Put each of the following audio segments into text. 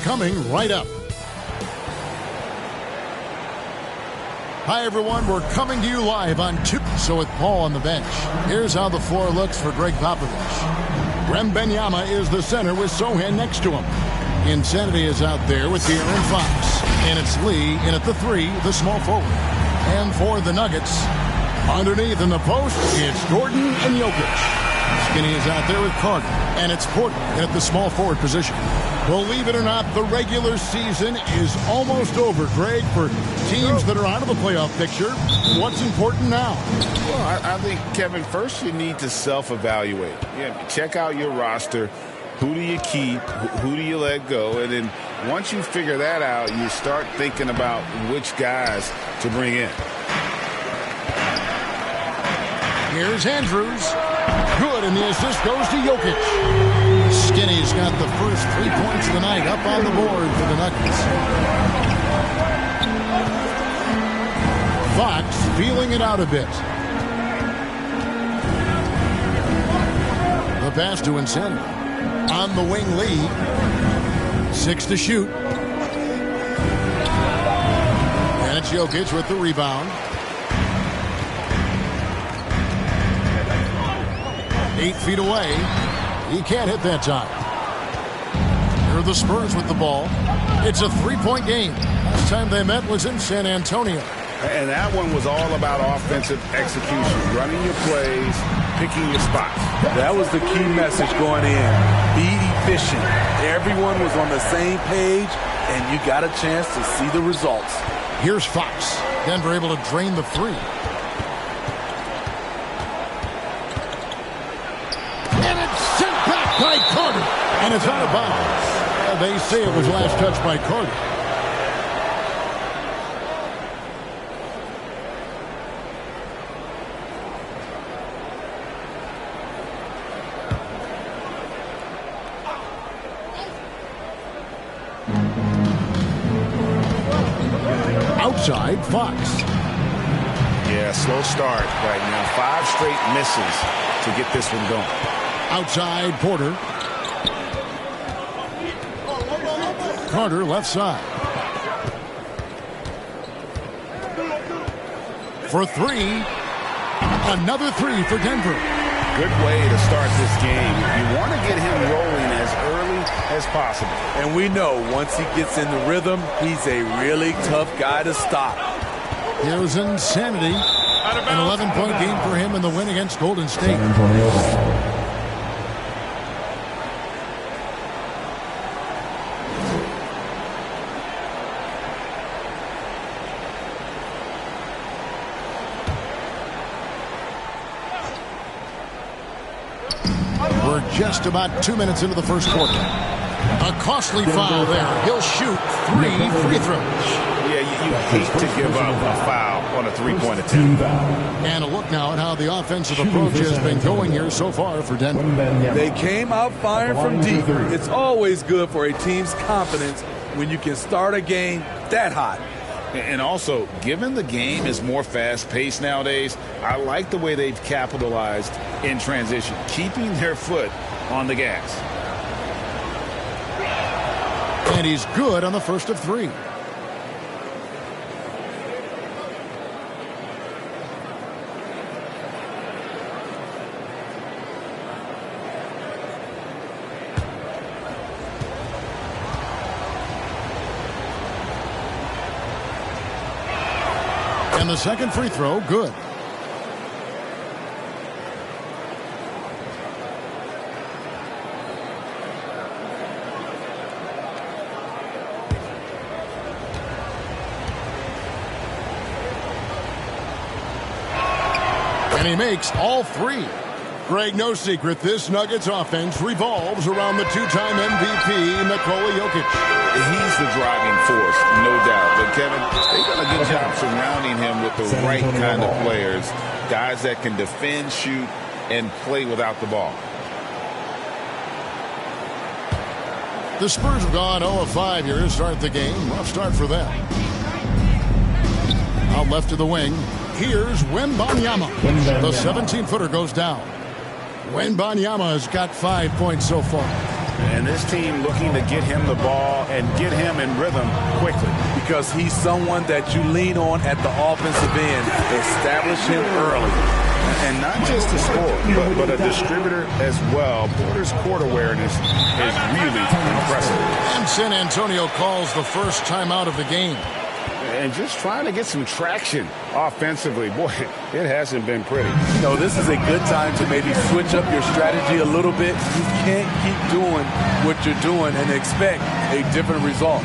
coming right up. Hi, everyone. We're coming to you live on two. So with Paul on the bench, here's how the floor looks for Greg Popovich. Wembanyama is the center with Sochan next to him. Insanity is out there with De'Aaron Fox. And it's Lee in at the 3, the small forward. And for the Nuggets, underneath in the post, it's Gordon and Jokic. Skinny is out there with Carter. And it's Porter at the small forward position. Believe it or not, the regular season is almost over, Greg, for teams that are out of the playoff picture. What's important now? Well, I think, Kevin, first you need to self-evaluate. Check out your roster. Who do you keep? Who do you let go? And then once you figure that out, you start thinking about which guys to bring in. Here's Andrews. Good, and the assist goes to Jokic. Skinny's got the first 3 points of the night up on the board for the Nuggets. Fox feeling it out a bit. The pass to Insanity. On the wing, Lee. 6 to shoot. And it's Jokic with the rebound. 8 feet away. He can't hit that time. Here are the Spurs with the ball. It's a 3-point game. Last time they met was in San Antonio. And that one was all about offensive execution. Running your plays, picking your spots. That was the key message going in. Be efficient. Everyone was on the same page, and you got a chance to see the results. Here's Fox. Denver able to drain the 3. And it's sent back by Carter. And it's out of bounds. They say it was last touched by Carter. Outside, Fox. Yeah, slow start right now. 5 straight misses to get this one going. Outside, Porter. Carter left side. For 3. Another 3 for Denver. Good way to start this game. You want to get him rolling as early as possible. And we know once he gets in the rhythm, he's a really tough guy to stop. Here's Insanity. An 11-point game for him in the win against Golden State. We're just about 2 minutes into the first quarter. A costly foul there. He'll shoot 3 free throws. Yeah, you hate to give up a foul on a 3-point attempt. And a look now at how the offensive approach has been going here so far for Denver. They came out firing from deep. It's always good for a team's confidence when you can start a game that hot. And also, given the game is more fast-paced nowadays, I like the way they've capitalized in transition, keeping their foot on the gas. And he's good on the first of 3. And the second free throw, good. And he makes all 3. Greg, no secret, this Nuggets offense revolves around the 2-time MVP, Nikola Jokic. He's the driving force, no doubt. But, Kevin, they've done a good job surrounding him with the right kind of players, guys that can defend, shoot, and play without the ball. The Spurs have gone 0 of 5 here to start the game. Rough start for them. Out left to the wing. Here's Wembanyama. The 17-footer goes down. Wembanyama has got 5 points so far. And this team looking to get him the ball and get him in rhythm quickly. Because he's someone that you lean on at the offensive end. Establish him early. And not just to score, but a distributor as well. Porter's court awareness is really impressive. And San Antonio calls the first timeout of the game. And just trying to get some traction offensively. Boy, it hasn't been pretty. You know, this is a good time to maybe switch up your strategy a little bit. You can't keep doing what you're doing and expect a different result.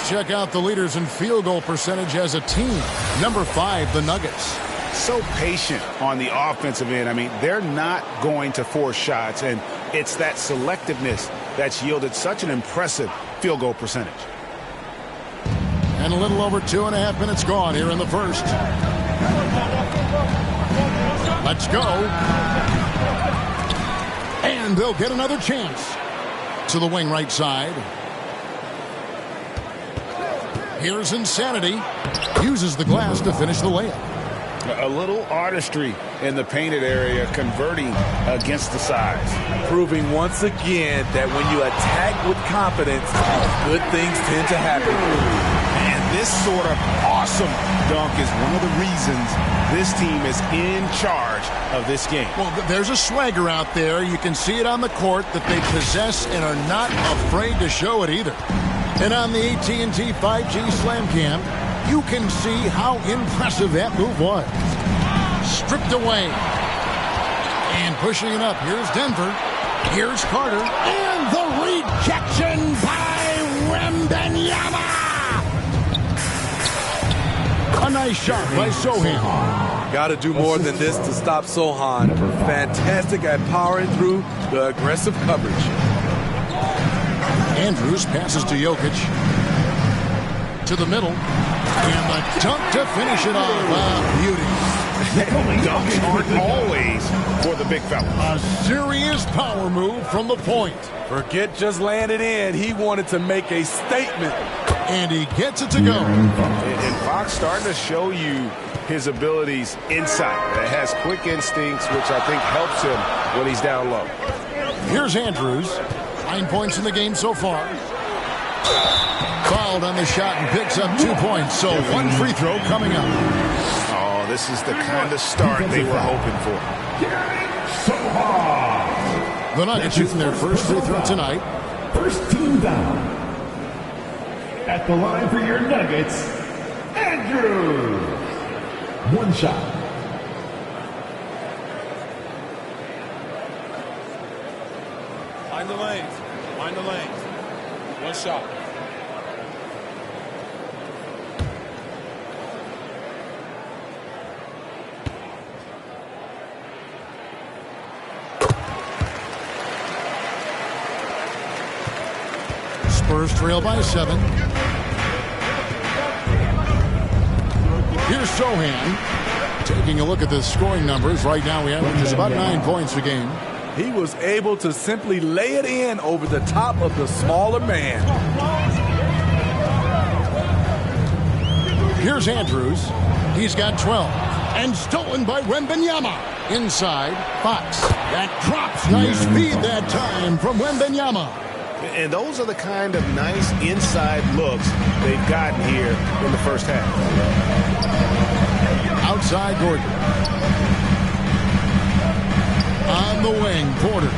Check out the leaders in field goal percentage as a team. Number 5, the Nuggets. So patient on the offensive end. I mean, they're not going to force shots, and it's that selectiveness that's yielded such an impressive field goal percentage. And a little over 2.5 minutes gone here in the first. Let's go. And they'll get another chance. To the wing right side. Here's Insanity. Uses the glass to finish the layup. A little artistry in the painted area, converting against the size. Proving once again that when you attack with confidence, good things tend to happen. And this sort of awesome dunk is one of the reasons this team is in charge of this game. Well, there's a swagger out there. You can see it on the court that they possess and are not afraid to show it either. And on the AT&T 5G Slam Cam, you can see how impressive that move was. Stripped away. And pushing it up. Here's Denver. Here's Carter. And the rejection by Wembanyama. A nice shot by Sochan. Got to do more than this to stop Sochan. Fantastic at powering through the aggressive coverage. Andrews passes to Jokic. To the middle. And the dunk to finish it off. Beauty. Dunks aren't always for the big fella. A serious power move from the point. Forget just laying it in. He wanted to make a statement. And he gets it to go. And Fox starting to show you his abilities inside. That has quick instincts, which I think helps him when he's down low. Here's Andrews. 9 points in the game so far. Fouled on the shot and picks up 2 points. So one free throw coming up. Oh, this is the kind of start they were hoping for. The Nuggets shooting their first free throw tonight. First team down. At the line for your Nuggets, Andrews. One shot. Find the lanes. Find the lanes. One shot. Spurs trail by 7. Here's Sochan. Taking a look at the scoring numbers. Right now we average is about 9 points a game. He was able to simply lay it in over the top of the smaller man. Here's Andrews. He's got 12. And stolen by Wembanyama. Inside, Fox. That drops. Nice feed that time from Wembanyama. And those are the kind of nice inside looks they've gotten here in the first half. Outside Gordon. On the wing, Porter.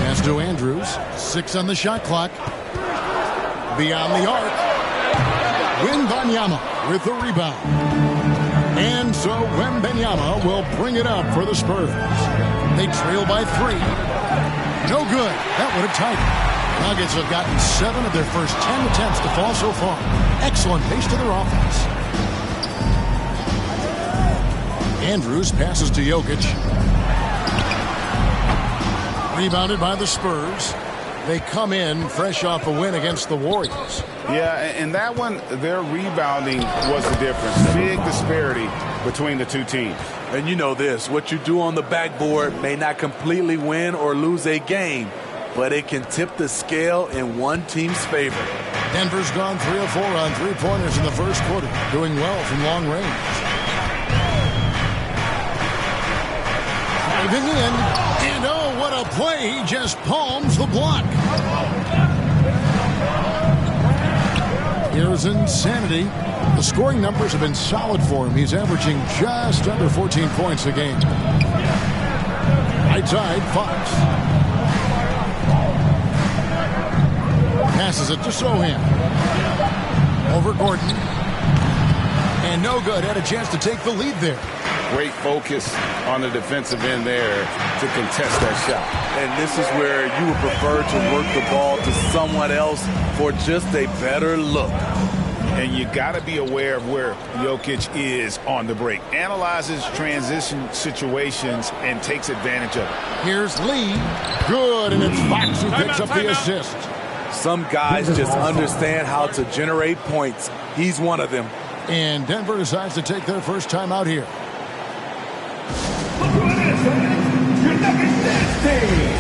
Pass to Andrews. 6 on the shot clock. Beyond the arc. Wembanyama with the rebound. And so Wembanyama will bring it up for the Spurs. They trail by 3. No good. That would have tied it. Nuggets have gotten 7 of their first 10 attempts to fall so far. Excellent pace to their offense. Andrews passes to Jokic. Rebounded by the Spurs. They come in fresh off a win against the Warriors. Yeah, and that one, their rebounding was the difference. Big disparity between the two teams. And you know this, what you do on the backboard may not completely win or lose a game, but it can tip the scale in one team's favor. Denver's gone 3 of 4 on three-pointers in the first quarter, doing well from long range. Driving in, and oh, what a play. He just palms the block. Here's insanity. The scoring numbers have been solid for him. He's averaging just under 14 points a game. Right side, Fox. Passes it to Sohan. Over Gordon. And no good. Had a chance to take the lead there. Great focus on the defensive end there to contest that shot. And this is where you would prefer to work the ball to someone else for just a better look. And you got to be aware of where Jokic is on the break. Analyzes transition situations and takes advantage of it. Here's Lee. Good, and it's Fox who picks up the assist. Some guys just understand how to generate points. He's one of them. And Denver decides to take their first time out here. Your Nuggets dance team.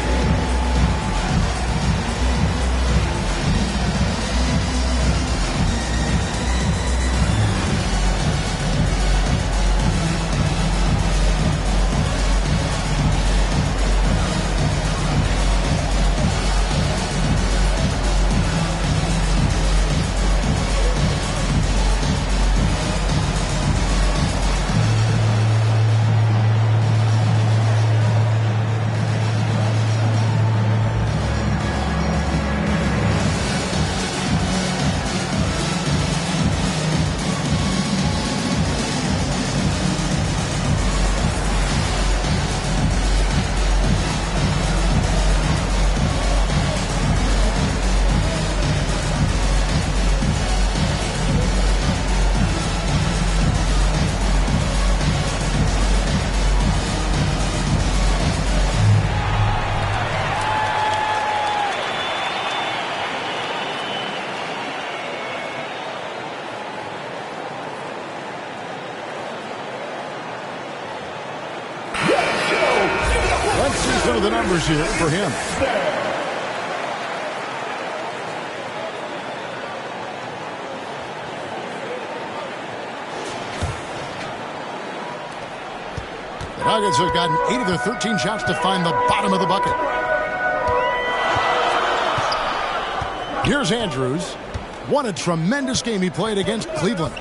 Let's see some of the numbers here for him. The Nuggets have gotten 8 of their 13 shots to find the bottom of the bucket. Here's Andrews. What a tremendous game he played against Cleveland.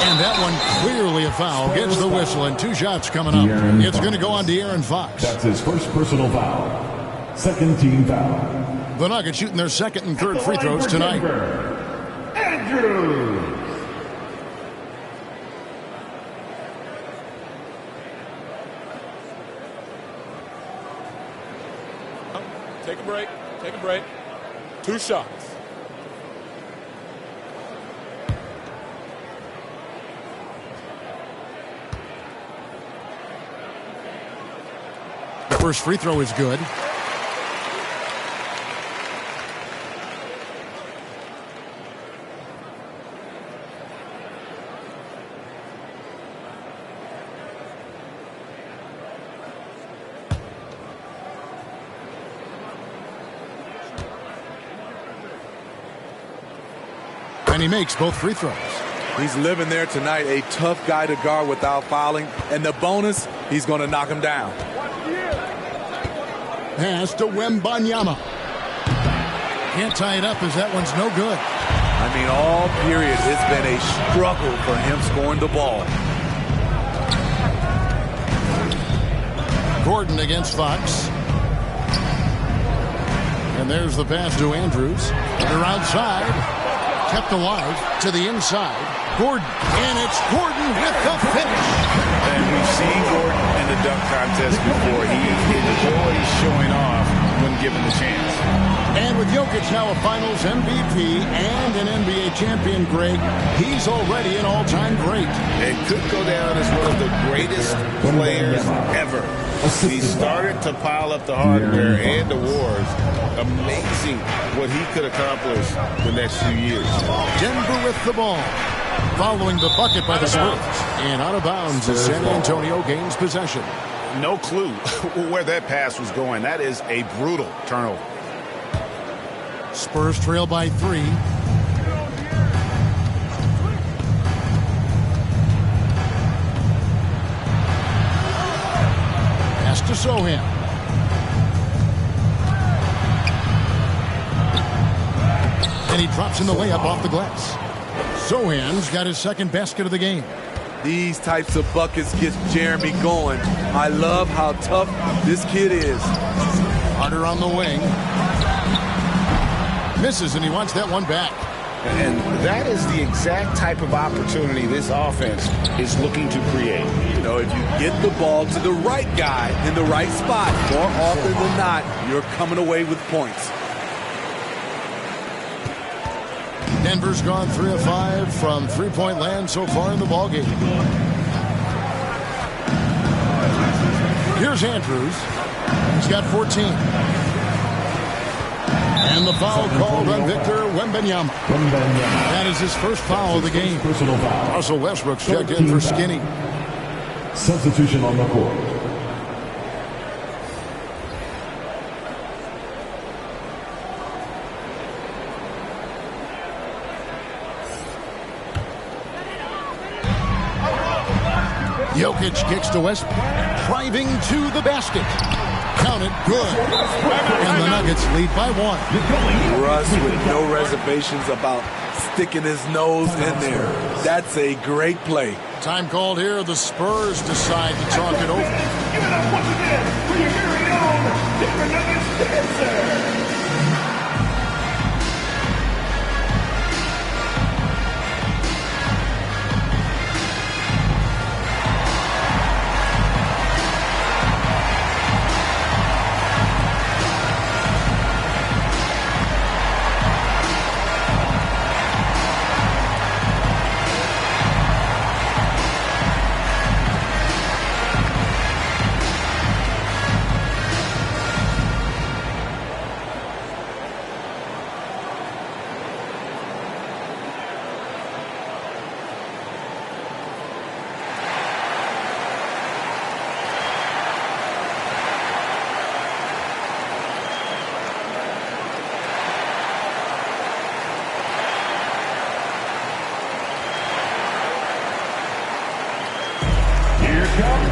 And that one clearly a foul. Gets the whistle, and 2 shots coming up. It's going to go on to De'Aaron Fox. That's his first personal foul. Second team foul. The Nuggets shooting their second and third free throws tonight. Andrews. Take a break. Take a break. 2 shots. The first free throw is good. And he makes both free throws. He's living there tonight, a tough guy to guard without fouling. And the bonus, he's going to knock him down. Pass to Wembanyama. Can't tie it up as that one's no good. I mean, all period, it's been a struggle for him scoring the ball. Gordon against Fox. And there's the pass to Andrews. They're outside. Kept alive to the inside. Gordon. And it's Gordon with the finish. And we've seen Gordon in the dunk contest before. He enjoys showing off when given the chance. And with Jokic now a Finals MVP and an NBA champion, Greg, he's already an all-time great. It could go down as one of the greatest players ever. He started to pile up the hardware and the awards. Amazing what he could accomplish the next few years. Denver with the ball. Following the bucket by the Spurs. And out of bounds as San Antonio gains possession. No clue where that pass was going. That is a brutal turnover. Spurs trail by 3. Pass to Sohan. And he drops in the layup off the glass. Sohan's got his second basket of the game. These types of buckets get Jeremy going. I love how tough this kid is. Carter on the wing. Misses, and he wants that one back. And that is the exact type of opportunity this offense is looking to create. You know, if you get the ball to the right guy in the right spot, more often than not, you're coming away with points. Denver's gone 3 of 5 from three-point land so far in the ballgame. Here's Andrews. He's got 14. And the foul called on Victor Wembanyama. That is his first foul of the game. Russell Westbrook's checked in for Skinny. Substitution on the court. Jokic kicks to Westbrook. Driving to the basket. Count it, good. And the Nuggets lead by 1. Russ with no reservations about sticking his nose in there. That's a great play. Time called here. The Spurs decide to talk it over. Give it up once again for your very own Denver Nuggets dancer.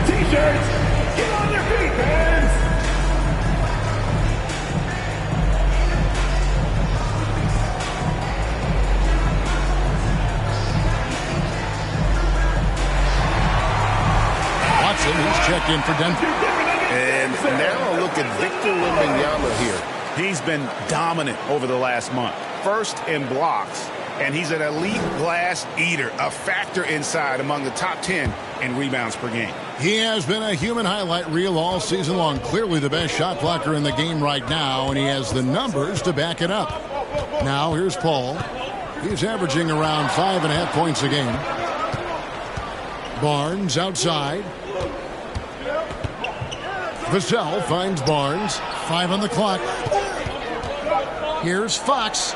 T-shirts, get on your feet, fans! Watson, he's checked in for Denver. And now look at Victor Wembanyama here. He's been dominant over the last month. First in blocks, and he's an elite glass eater, a factor inside among the top 10 in rebounds per game. He has been a human highlight reel all season long. Clearly the best shot blocker in the game right now, and he has the numbers to back it up. Now here's Paul. He's averaging around 5.5 points a game. Barnes outside. Vassell finds Barnes. 5 on the clock. Here's Fox.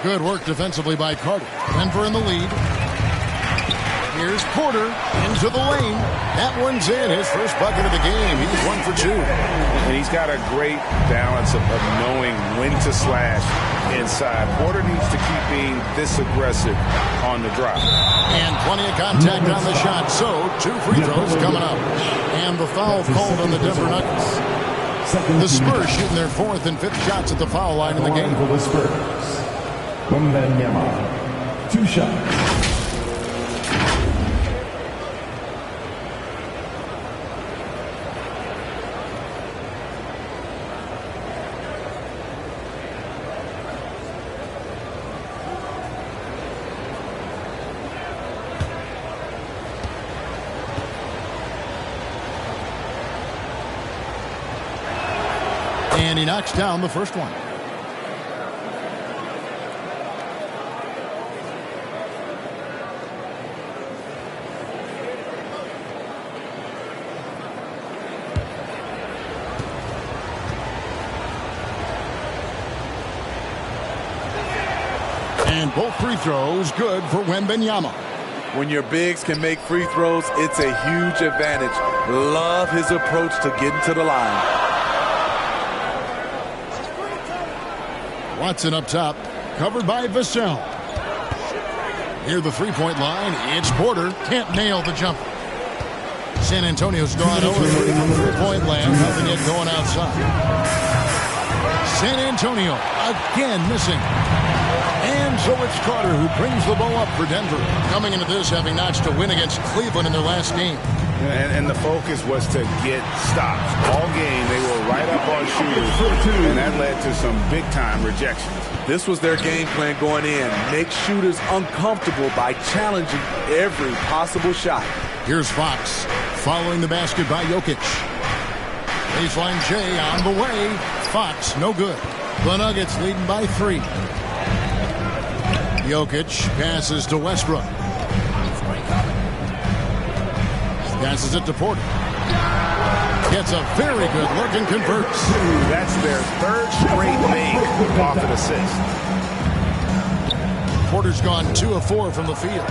Good work defensively by Carter. Denver in the lead. Here's Porter into the lane. That one's in. His first bucket of the game. He's 1 for 2. And he's got a great balance of knowing when to slash inside. Porter needs to keep being this aggressive on the drive. And plenty of contact on the shot. So 2 free throws coming up. And the foul called on the Denver Nuggets. The Spurs shooting their 4th and 5th shots at the foul line in the game. For the Spurs, Wembanyama, 2 shots. And he knocks down the first one. And both free throws good for Wembanyama. When your bigs can make free throws, it's a huge advantage. Love his approach to getting to the line. Watson up top, covered by Vassell. Near the three-point line, it's Porter. Can't nail the jumper. San Antonio's gone over the three-point land. Nothing yet going outside. San Antonio again missing. And so it's Carter who brings the ball up for Denver. Coming into this, having notched a win against Cleveland in their last game. And the focus was to get stops. All game, they were right up on shooters, and that led to some big-time rejections. This was their game plan going in. Make shooters uncomfortable by challenging every possible shot. Here's Fox following the basket by Jokic. Baseline J on the way. Fox, no good. The Nuggets leading by 3. Jokic passes to Westbrook. Passes it to Porter. Gets a very good look and converts. That's their 3rd straight make off an assist. Porter's gone 2 of 4 from the field.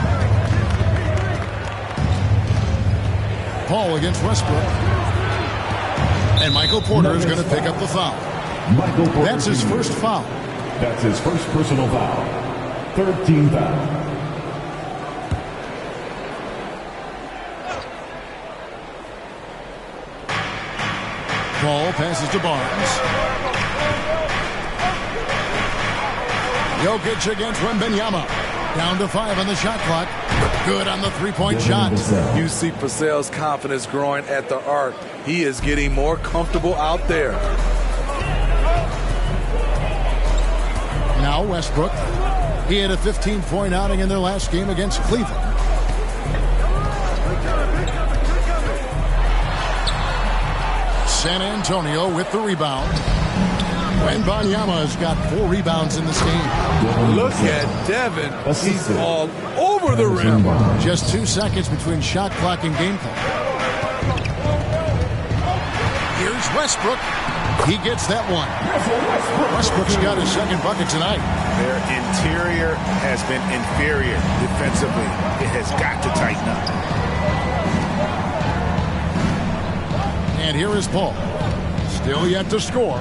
Paul against Westbrook. And Michael Porter is going to pick up the foul. That's his first foul. That's his first personal foul. 3rd team foul. Paul passes to Barnes. Jokic against Wembanyama. Down to 5 on the shot clock. Good on the three-point shot. You see Purcell's confidence growing at the arc. He is getting more comfortable out there. Now Westbrook. He had a 15-point outing in their last game against Cleveland. San Antonio with the rebound. Wembanyama has got 4 rebounds in this game. Look at Devin. He's all over the rim. Just 2 seconds between shot clock and game clock. Here's Westbrook. He gets that one. Westbrook's got his 2nd bucket tonight. Their interior has been inferior defensively. It has got to tighten up. And here is Paul. Still yet to score.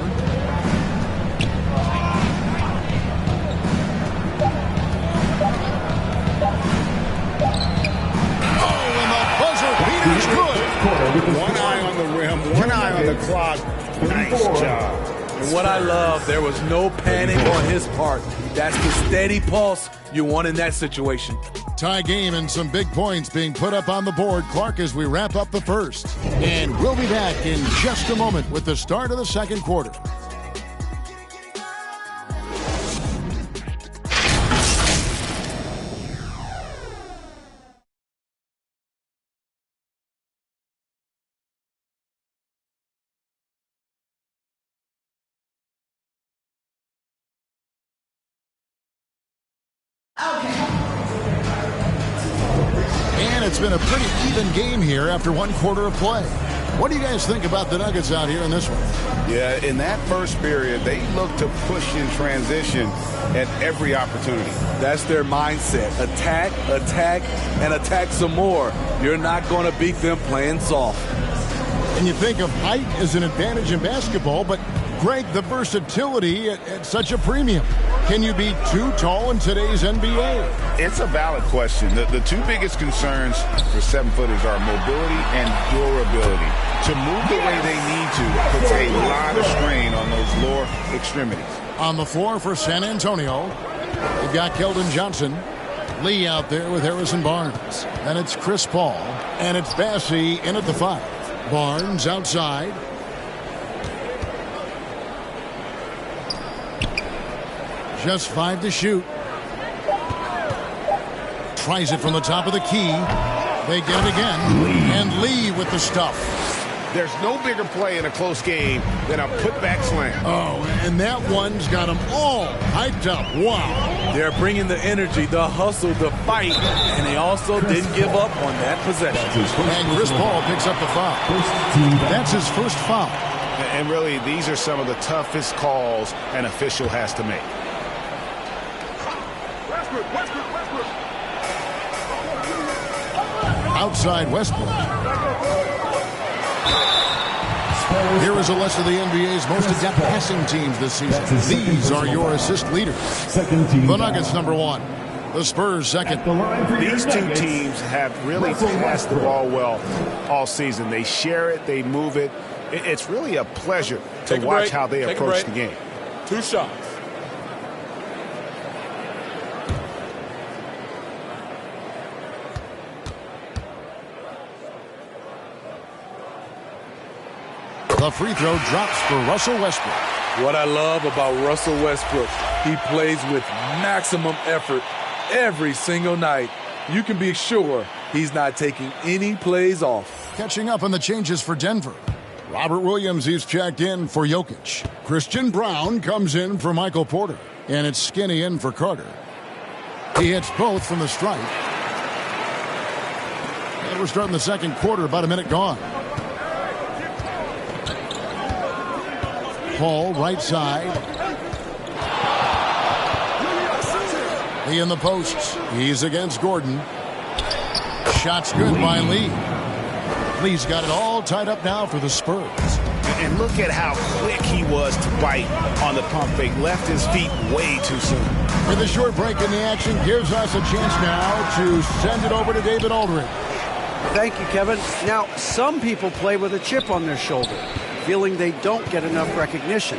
Oh, and the buzzer beater's good. One eye on the rim, one eye on the clock. Nice job. And what I love, there was no panic on his part. That's the steady pulse you want in that situation. Tie game and some big points being put up on the board. Clark, as we wrap up the first. And we'll be back in just a moment with the start of the second quarter. And it's been a pretty even game here after 1 quarter of play. What do you guys think about the Nuggets out here in this one? Yeah, in that first period, they looked to push in transition at every opportunity. That's their mindset. Attack, attack, and attack some more. You're not going to beat them playing soft. And you think of height as an advantage in basketball, but Greg, the versatility at such a premium. Can you be too tall in today's NBA? It's a valid question. The two biggest concerns for 7-footers are mobility and durability. To move the way they need to puts a lot of strain on those lower extremities. On the floor for San Antonio, they've got Keldon Johnson. Lee out there with Harrison Barnes. Then it's Chris Paul. And it's Bassey in at the 5. Barnes outside. Just 5 to shoot. Tries it from the top of the key. They get it again. And Lee with the stuff. There's no bigger play in a close game than a putback slam. Oh, and that one's got them all hyped up. Wow. They're bringing the energy, the hustle, the fight, and they also didn't give up on that possession. And Chris Paul picks up the foul. That's his first foul. And really, these are some of the toughest calls an official has to make. Outside Westbrook. Here is a list of the NBA's most adept passing teams this season. These are your assist leaders. The Nuggets, number 1. The Spurs, second. These two teams have really passed the ball well all season. They share it, they move it. It's really a pleasure to watch how they approach the game. 2 shots. The free throw drops for Russell Westbrook. What I love about Russell Westbrook, he plays with maximum effort every single night. You can be sure he's not taking any plays off. Catching up on the changes for Denver. Robert Williams is checked in for Jokic. Christian Brown comes in for Michael Porter. And it's Skinny in for Carter. He hits both from the stripe. And we're starting the second quarter, about a minute gone. Paul, right side. Lee in the posts. He's against Gordon. Shot's good by Lee. Lee's got it all tied up now for the Spurs. And look at how quick he was to bite on the pump fake. Left his feet way too soon. With a short break in the action, gives us a chance now to send it over to David Aldridge. Thank you, Kevin. Now, some people play with a chip on their shoulder, feeling they don't get enough recognition.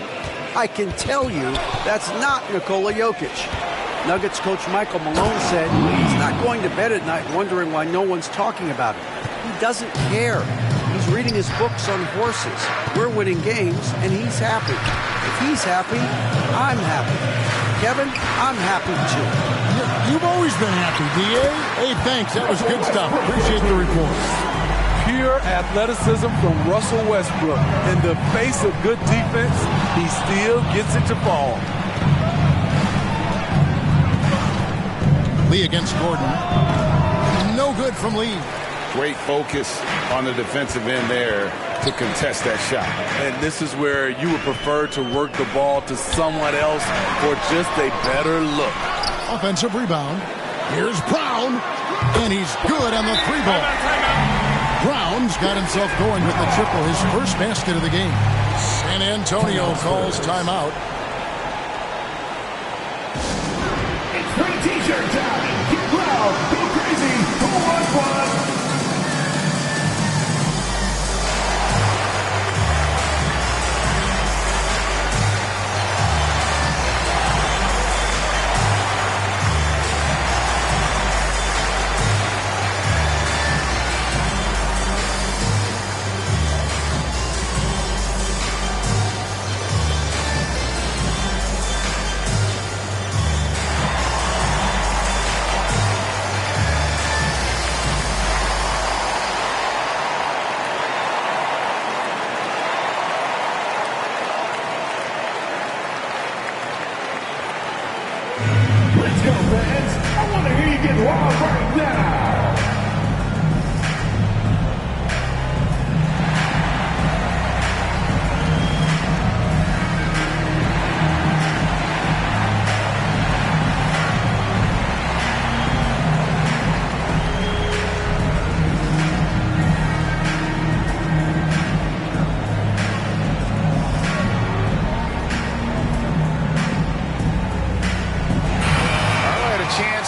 I can tell you that's not Nikola Jokic. Nuggets coach Michael Malone said he's not going to bed at night wondering why no one's talking about him. He doesn't care. He's reading his books on horses. We're winning games, and he's happy. If he's happy, I'm happy. Kevin, I'm happy too. You've always been happy, D.A. Hey, thanks. That was good stuff. Appreciate the report. Pure athleticism from Russell Westbrook. In the face of good defense, he still gets it to fall. Lee against Gordon. No good from Lee. Great focus on the defensive end there to contest that shot. And this is where you would prefer to work the ball to someone else for just a better look. Offensive rebound. Here's Brown. And he's good on the 3-ball. Brown's got himself going with the triple, his first basket of the game. San Antonio calls timeout. It's free t-shirt time. Get loud, go crazy, go on fun. Let's go, fans. I want to hear you get wild right now.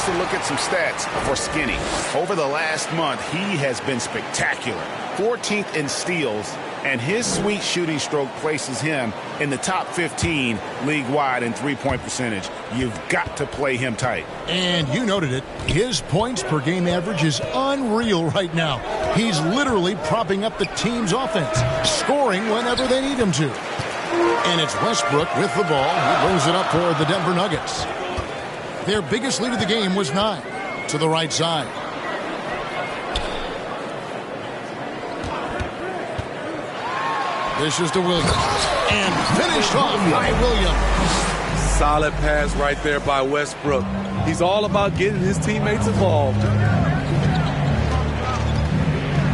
closer look at some stats for Skinny. Over the last month, he has been spectacular. 14th in steals, and his sweet shooting stroke places him in the top 15 league-wide in three-point percentage. You've got to play him tight. And you noted it. His points per game average is unreal right now. He's literally propping up the team's offense, scoring whenever they need him to. And it's Westbrook with the ball. He brings it up for the Denver Nuggets. Their biggest lead of the game was 9 to the right side. This is to Williams. And finished off by Williams. Solid pass right there by Westbrook. He's all about getting his teammates involved.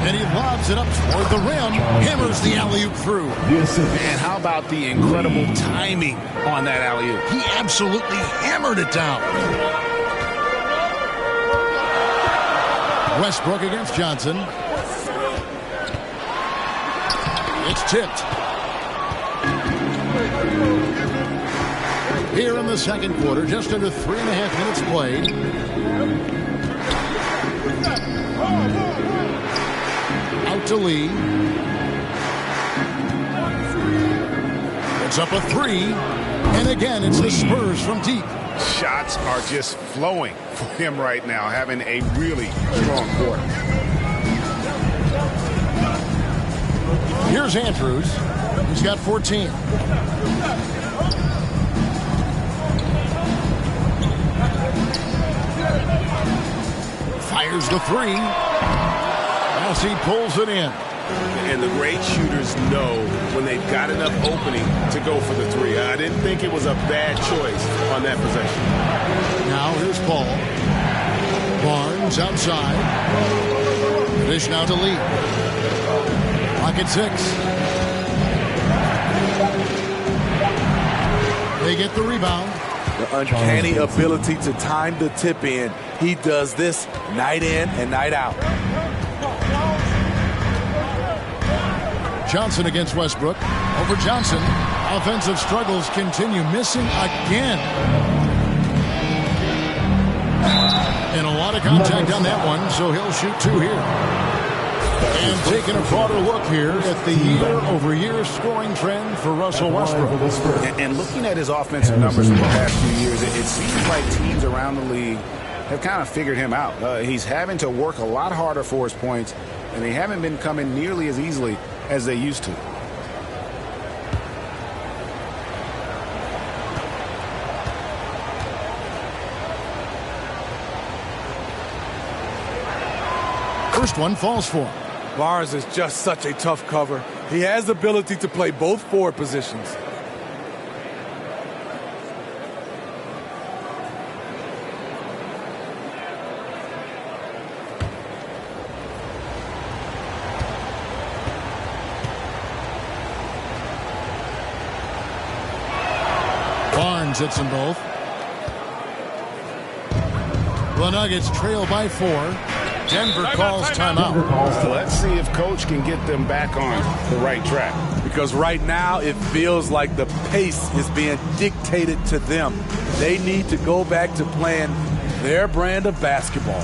And he lobs it up toward the rim. Hammers the alley-oop through. Man, how about the incredible timing on that alley-oop? He absolutely hammered it down. Westbrook against Johnson. It's tipped. Here in the second quarter, just under 3.5 minutes played. Out to Lee. It's up a 3. And again, it's the Spurs from deep. Shots are just flowing for him right now, having a really strong quarter. Here's Andrews. He's got 14. Fires the 3. As he pulls it in. And the great shooters know when they've got enough opening to go for the 3. I didn't think it was a bad choice on that possession. Now here's Paul. Barnes outside. Dish now to Lee. Pocket 6. They get the rebound. The uncanny ability to time the tip in. He does this night in and night out. Johnson against Westbrook. Over Johnson. Offensive struggles continue. Missing again. And a lot of contact on that one, so he'll shoot 2 here. And taking a broader look here at the year-over-year scoring trend for Russell Westbrook. And looking at his offensive numbers in the past few years, it seems like teams around the league have kind of figured him out. He's having to work a lot harder for his points, and they haven't been coming nearly as easily as they used to. First one falls for him. Barnes is just such a tough cover. He has the ability to play both forward positions. Barnes hits them both. The Nuggets trail by 4. Denver calls timeout. Let's see if Coach can get them back on the right track. Because right now it feels like the pace is being dictated to them. They need to go back to playing their brand of basketball.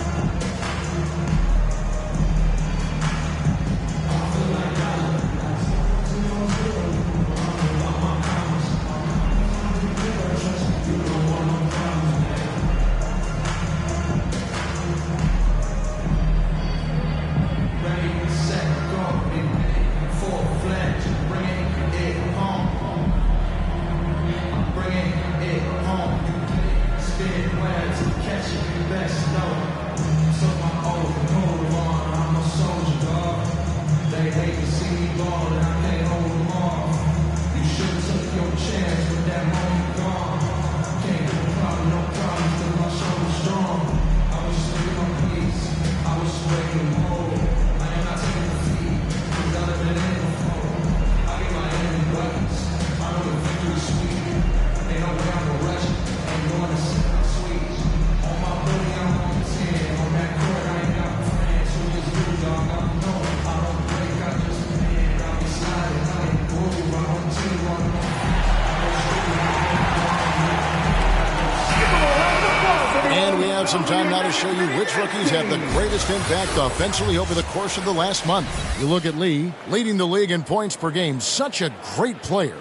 And we have some time now to show you which rookies had the greatest impact offensively over the course of the last month. You look at Lee, leading the league in points per game. Such a great player.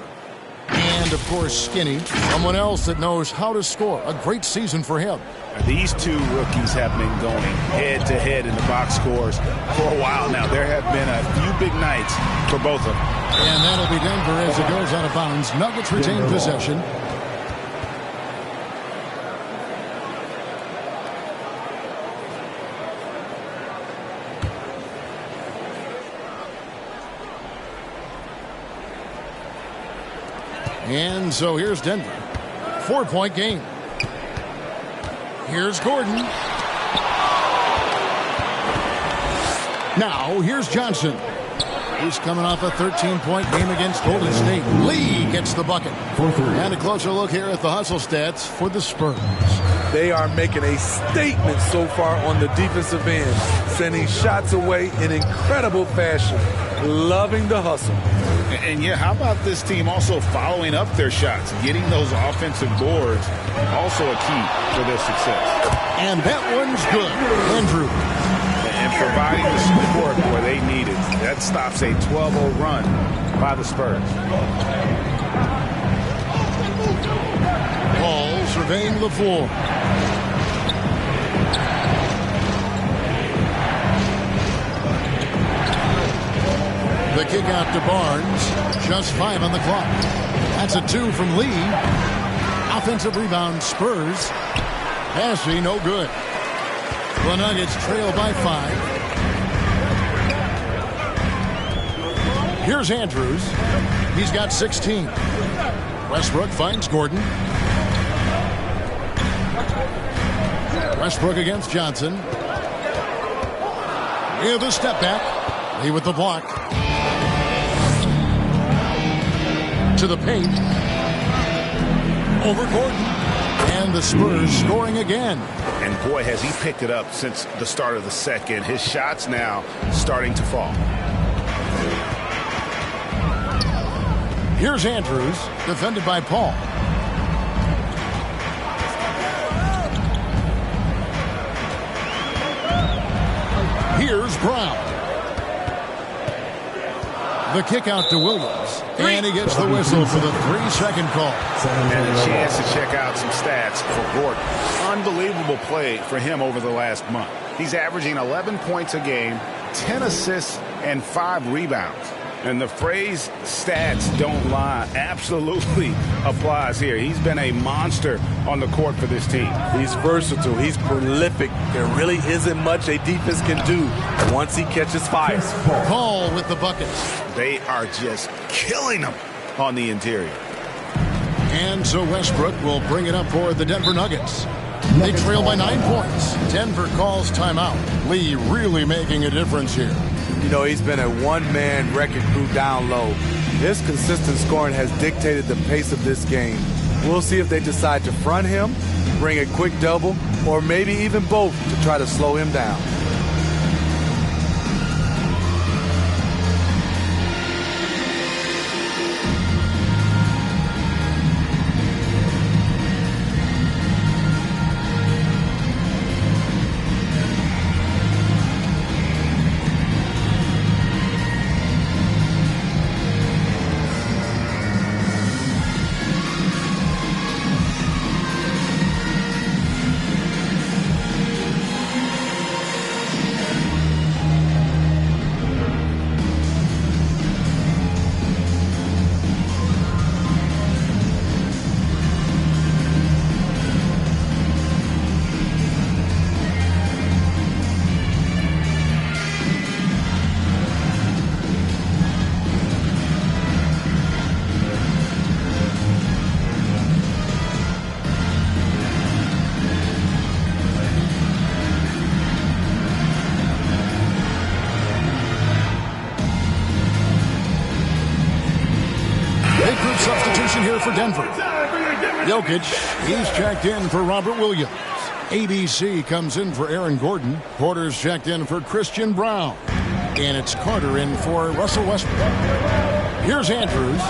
And, of course, Skinny, someone else that knows how to score. A great season for him. These two rookies have been going head-to-head in the box scores for a while now. There have been a few big nights for both of them. And that'll be Denver as it goes out of bounds. Nuggets retain possession. And so here's Denver. 4-point game. Here's Gordon. Now here's Johnson. He's coming off a 13-point game against Golden State. Lee gets the bucket. And a closer look here at the hustle stats for the Spurs. They are making a statement so far on the defensive end, sending shots away in incredible fashion. Loving the hustle. And yeah, how about this team also following up their shots, getting those offensive boards, also a key for their success. And that one's good. Andrew. And providing the support where they need it. That stops a 12-0 run by the Spurs. Paul surveying the floor. The kick out to Barnes. Just 5 on the clock. That's a 2 from Lee. Offensive rebound, Spurs. Passing, no good. The Nuggets trail by 5. Here's Andrews. He's got 16. Westbrook finds Gordon. Westbrook against Johnson. With a step back. Lee with the block. To the paint. Over Gordon. And the Spurs scoring again. And boy, has he picked it up since the start of the second. His shots now starting to fall. Here's Andrews, defended by Paul. Here's Brown. The kick out to Williams. And he gets the whistle for the 3-second call. And a chance to check out some stats for Gordon. Unbelievable play for him over the last month. He's averaging 11 points a game, 10 assists, and 5 rebounds. And the phrase stats don't lie absolutely applies here. He's been a monster on the court for this team. He's versatile. He's prolific. There really isn't much a defense can do once he catches fire. Paul with the buckets. They are just killing them on the interior. And so Westbrook will bring it up for the Denver Nuggets. They trail by 9 points. Denver calls timeout. Lee really making a difference here. You know, he's been a one-man wrecking crew down low. His consistent scoring has dictated the pace of this game. We'll see if they decide to front him, bring a quick double, or maybe even both to try to slow him down. Substitution here for Denver. Jokic, he's checked in for Robert Williams. ABC comes in for Aaron Gordon. Porter's checked in for Christian Brown. And it's Carter in for Russell Westbrook. Here's Andrews.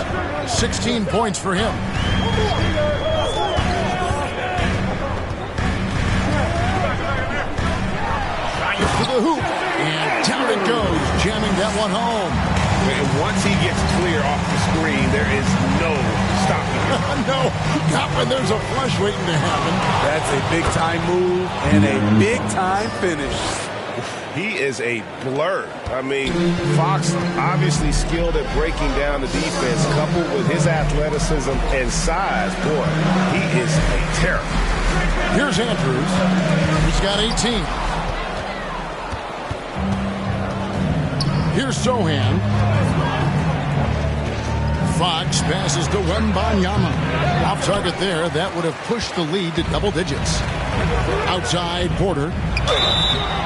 16 points for him. one home. And once he gets clear off the screen, there is no stopping him. No, not when there's a flush waiting to happen. That's a big-time move and a big-time finish. He is a blur. I mean, Fox obviously skilled at breaking down the defense, coupled with his athleticism and size. Boy, he is a terror. Here's Andrews. He's got 18. Here's Sohan. Fox passes to Wembanyama. Off target there. That would have pushed the lead to double digits. Outside, Porter.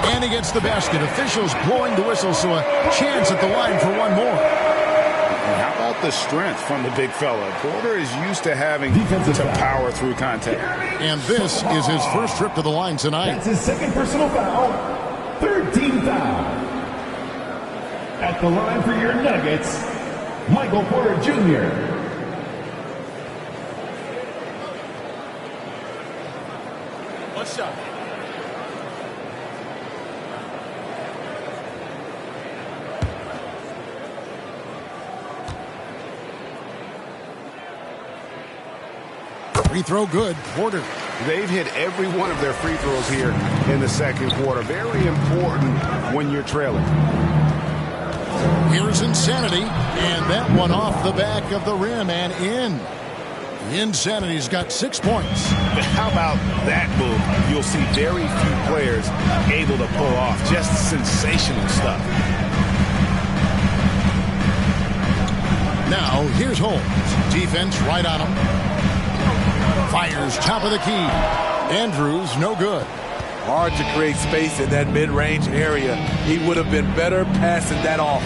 And he gets the basket. Officials blowing the whistle, so a chance at the line for one more. And how about the strength from the big fella? Porter is used to having to power through contact. And this is his first trip to the line tonight. That's his second personal foul. Third team foul. At the line for your Nuggets, Michael Porter Jr. One shot. Free throw good. Porter. They've hit every one of their free throws here in the second quarter. Very important when you're trailing. Here's Insanity, and that one off the back of the rim and in. Insanity's got 6 points. How about that move? You'll see very few players able to pull off. Just sensational stuff. Now, here's Holmes. Defense right on him. Fires top of the key. Andrews, no good. Hard to create space in that mid-range area. He would have been better passing that off.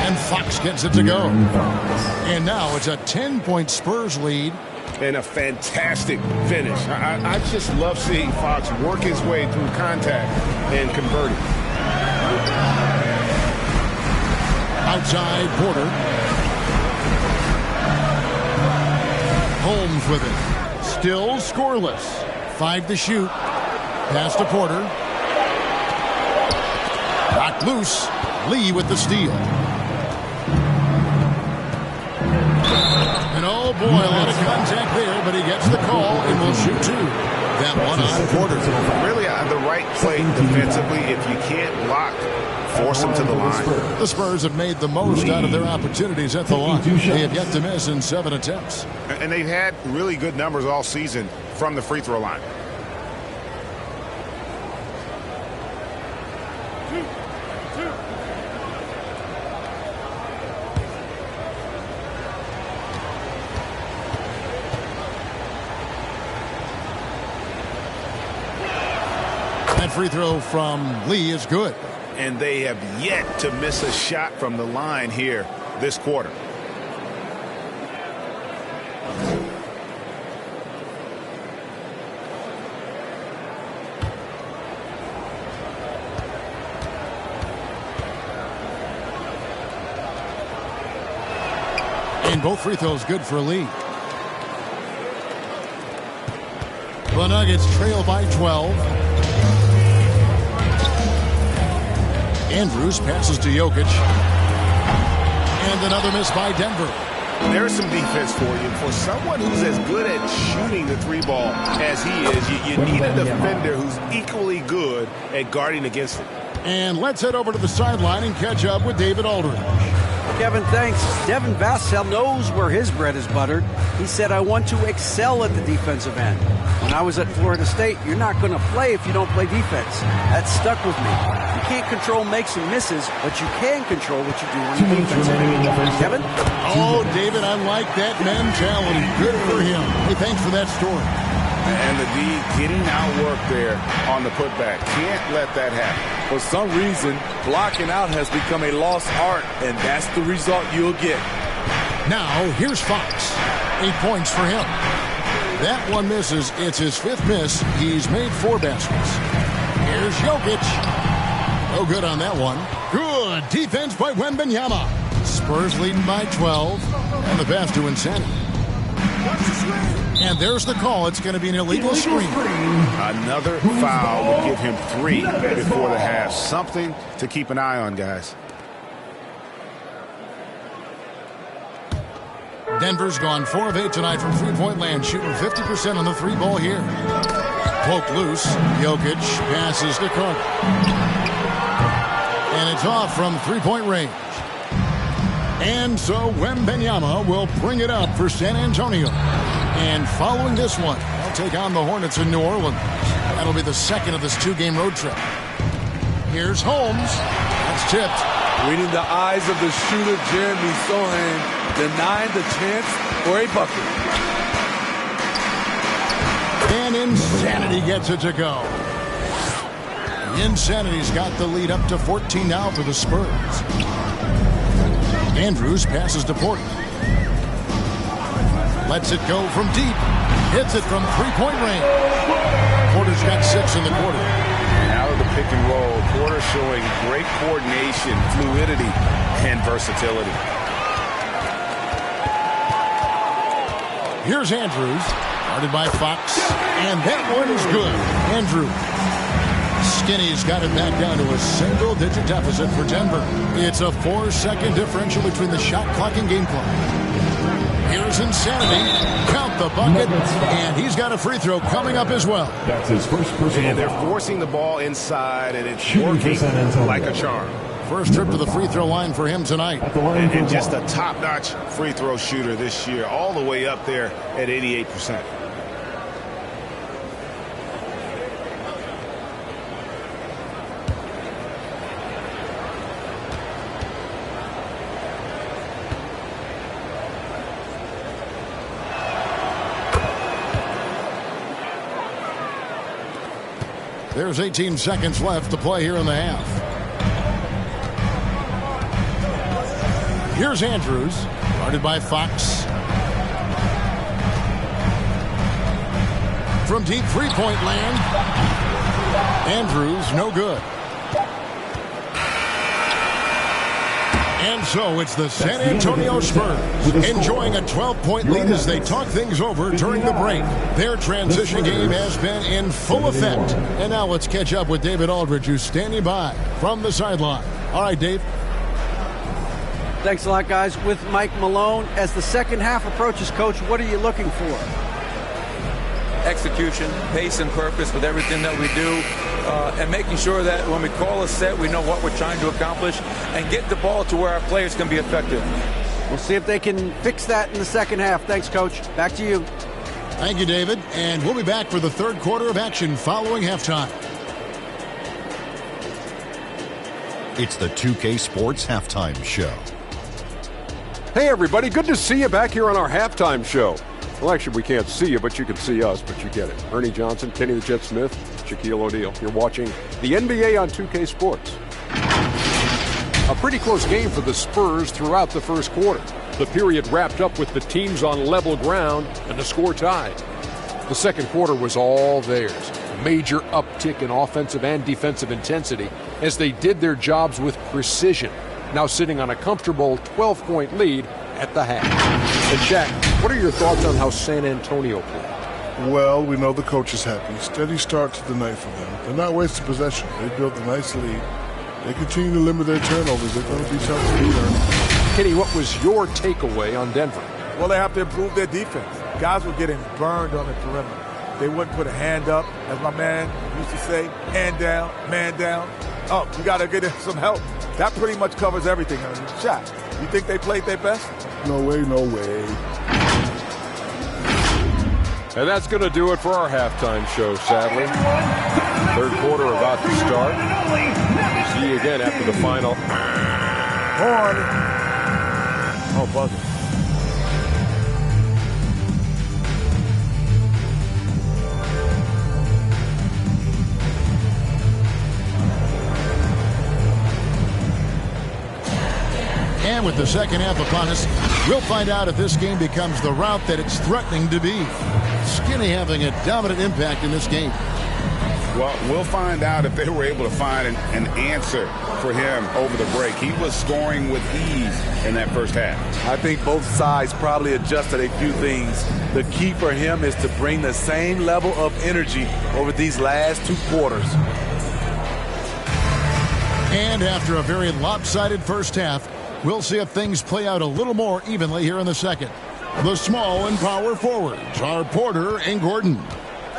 And Fox gets it to go. And now it's a 10-point Spurs lead. And a fantastic finish. I just love seeing Fox work his way through contact and converting. Outside, Porter. Holmes with it. Still scoreless. 5 to shoot. Pass to Porter. Knocked loose. Lee with the steal. And oh boy, a lot of contact there, but he gets the call and will shoot 2. That one on Porter. Really the right play defensively. If you can't block, force him to the line. The Spurs have made the most out of their opportunities at the line. They have yet to miss in 7 attempts. And they've had really good numbers all season from the free throw line. That free throw from Lee is good. And they have yet to miss a shot from the line here this quarter. And both free throws good for Lee. The Nuggets trail by 12. Andrews passes to Jokic. And another miss by Denver. There's some defense for you. For someone who's as good at shooting the 3-ball as he is, you need a defender who's equally good at guarding against it. And let's head over to the sideline and catch up with David Aldridge. Kevin, thanks. Devin Vassell knows where his bread is buttered. He said, I want to excel at the defensive end. When I was at Florida State, you're not going to play if you don't play defense. That stuck with me. You can't control makes and misses, but you can control what you do on the defense end. Kevin? Oh, David, I like that mentality. Good for him. Hey, thanks for that story. And the D getting outworked there on the putback. Can't let that happen. For some reason, blocking out has become a lost art, and that's the result you'll get. Now, here's Fox. 8 points for him. That one misses. It's his 5th miss. He's made 4 baskets. Here's Jokic. No good on that one. Good defense by Wembanyama. Spurs leading by 12. And the pass to Insanity. And there's the call. It's going to be an illegal screen. Another foul will give him 3 before the half. Something to keep an eye on, guys. Denver's gone 4 of 8 tonight from three-point land, shooting 50% on the 3-ball here. Poke loose. Jokic passes to Carter. And it's off from three-point range. And so Wembanyama will bring it up for San Antonio. And following this one, they'll take on the Hornets in New Orleans. That'll be the second of this 2-game road trip. Here's Holmes. That's tipped. Reading the eyes of the shooter, Jeremy Sochan, denying the chance for a bucket. And Insanity gets it to go. Insanity's got the lead up to 14 now for the Spurs. Andrews passes to Porter. Lets it go from deep. Hits it from three-point range. Porter's got 6 in the quarter. And out of the pick and roll, Porter showing great coordination, fluidity, and versatility. Here's Andrews, guarded by Fox, and that one's good. Andrews. Skinny's got it back down to a single-digit deficit for Denver. It's a 4-second differential between the shot clock and game clock. Here's Insanity. Count the bucket, and he's got a free throw coming up as well. That's his first personal. And they're forcing the ball inside, and it's working like a charm. First trip to the free throw line for him tonight. And just a top-notch free throw shooter this year, all the way up there at 88%. There's 18 seconds left to play here in the half. Here's Andrews, guarded by Fox. From deep three-point land, Andrews, no good. And so it's the San Antonio Spurs enjoying a 12-point lead as they talk things over during the break. Their transition game has been in full effect. And now let's catch up with David Aldridge, who's standing by from the sideline. All right, Dave. Thanks a lot, guys. With Mike Malone, as the second half approaches, Coach, what are you looking for? Execution, pace, and purpose with everything that we do, and making sure that when we call a set, we know what we're trying to accomplish, and get the ball to where our players can be effective. We'll see if they can fix that in the second half. Thanks, Coach. Back to you. Thank you, David. And we'll be back for the third quarter of action following halftime. It's the 2K Sports Halftime Show. Hey, everybody. Good to see you back here on our halftime show. Well, actually, we can't see you, but you can see us, but you get it. Ernie Johnson, Kenny the Jet Smith, Shaquille O'Neal. You're watching the NBA on 2K Sports. A pretty close game for the Spurs throughout the first quarter. The period wrapped up with the teams on level ground and the score tied. The second quarter was all theirs. A major uptick in offensive and defensive intensity as they did their jobs with precision. Now sitting on a comfortable 12-point lead at the half. And Shaq, what are your thoughts on how San Antonio played? Well, we know the coach is happy. Steady start to the night for them. They're not wasting possession. They built a nice lead. They continue to limit their turnovers. They're going to be tough to beat on. Kenny, what was your takeaway on Denver? Well, they have to improve their defense. Guys were getting burned on the perimeter. They wouldn't put a hand up, as my man used to say, hand down, man down. Oh, you got to get some help. That pretty much covers everything. I mean, Shaq, you think they played their best? No way, no way. And that's going to do it for our halftime show, sadly. Third quarter about to start. See you again after the final. Oh, buzzer. And with the second half upon us, we'll find out if this game becomes the route that it's threatening to be. Skinny having a dominant impact in this game. Well, we'll find out if they were able to find an answer for him over the break. He was scoring with ease in that first half. I think both sides probably adjusted a few things. The key for him is to bring the same level of energy over these last 2 quarters. And after a very lopsided first half, we'll see if things play out a little more evenly here in the second. The small and power forwards are Porter and Gordon.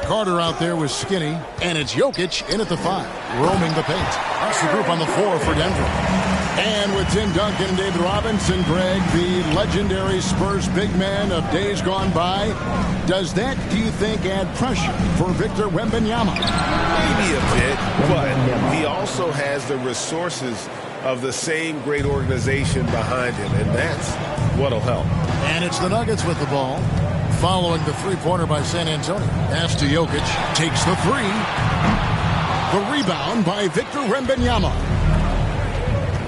Carter out there with Skinny, and it's Jokic in at the 5, roaming the paint. That's the group on the floor for Denver. And with Tim Duncan and David Robinson, Greg, the legendary Spurs big man of days gone by, does that, do you think, add pressure for Victor Wembanyama? Maybe a bit, but he also has the resources of the same great organization behind him, and that's what'll help. And it's the Nuggets with the ball. Following the three-pointer by San Antonio. Pass to Jokic. Takes the 3. The rebound by Victor Wembanyama.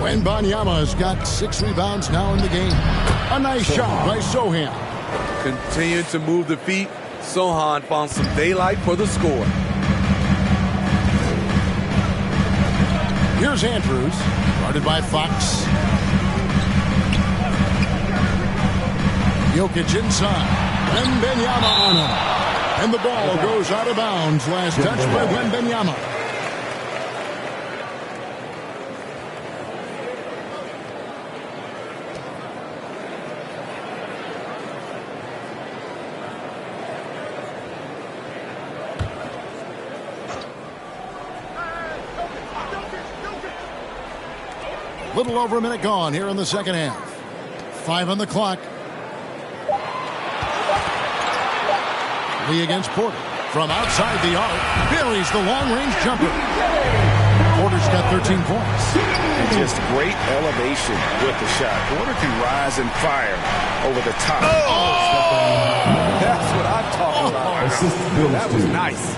Wembanyama has got 6 rebounds now in the game. A nice shot by Sochan. Continuing to move the feet, Sochan found some daylight for the score. Here's Andrews, guarded by Fox. Jokic inside. Wembanyama on him. And the ball goes out of bounds. Last touch by Wembanyama. Little over a minute gone here in the second half. 5 on the clock. Lee against Porter. From outside the arc, buries the long-range jumper. Porter's got 13 points. And just great elevation with the shot. Porter can rise and fire over the top. That's what I'm talking about. That was nice.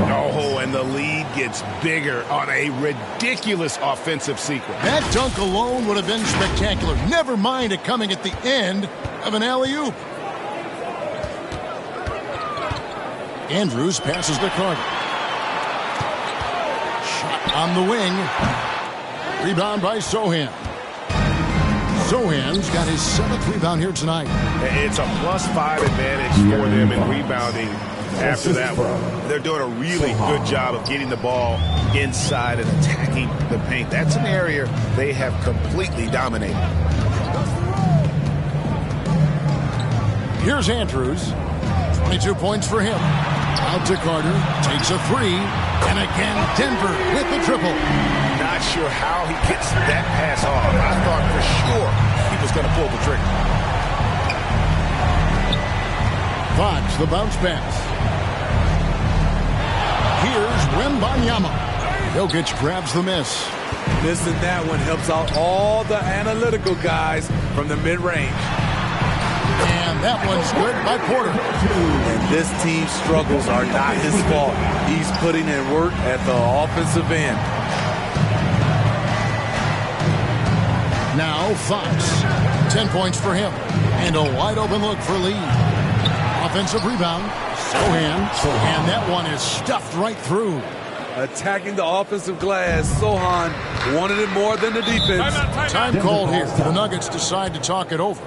Oh, and the lead gets bigger on a ridiculous offensive sequence. That dunk alone would have been spectacular. Never mind it coming at the end of an alley-oop. Andrews passes to Carter. Shot on the wing. Rebound by Sochan. Sochan's got his 7th rebound here tonight. It's a +5 advantage for them in rebounding after that one. They're doing a really good job of getting the ball inside and attacking the paint. That's an area they have completely dominated. Here's Andrews. 22 points for him. Out to Carter. Takes a 3. And again, Denver with the triple. Not sure how he gets that pass off. I thought for sure he was going to pull the trigger. Fox, the bounce pass. Here's Wembanyama. Jokic grabs the miss. Missing that one helps out all the analytical guys from the mid-range. And that one's good by Porter. And this team's struggles are not his fault. He's putting in work at the offensive end. Now Fox. 10 points for him. And a wide open look for Lee. Offensive rebound. Sochan. And that one is stuffed right through. Attacking the offensive glass. Sochan wanted it more than the defense. Time called here. The Nuggets decide to talk it over.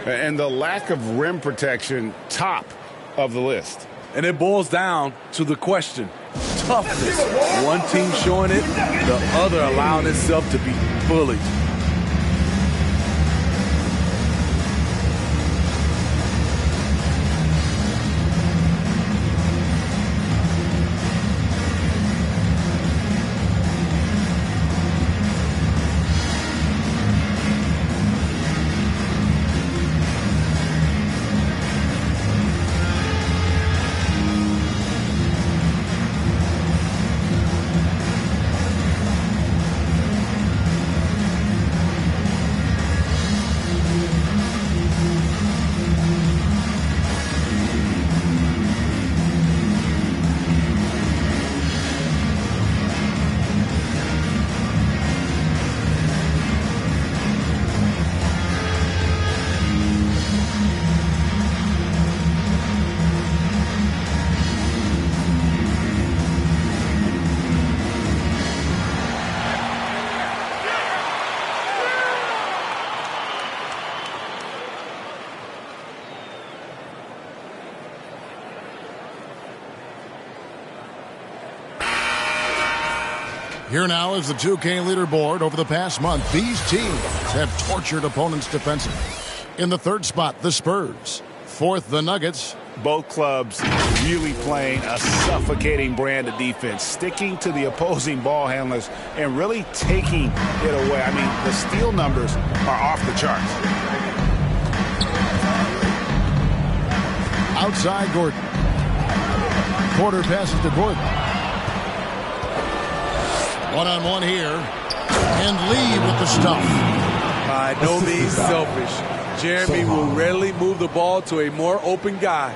And the lack of rim protection, top of the list. And it boils down to the question. Toughness. One team showing it, the other allowing itself to be bullied. Here now is the 2K leaderboard. Over the past month, these teams have tortured opponents defensively. In the third spot, the Spurs. Fourth, the Nuggets. Both clubs really playing a suffocating brand of defense, sticking to the opposing ball handlers and really taking it away. I mean, the steal numbers are off the charts. Outside Gordon. Porter passes to Gordon. One-on-one here. And Lee with the stuff. By no means selfish. Jeremy will rarely move the ball to a more open guy.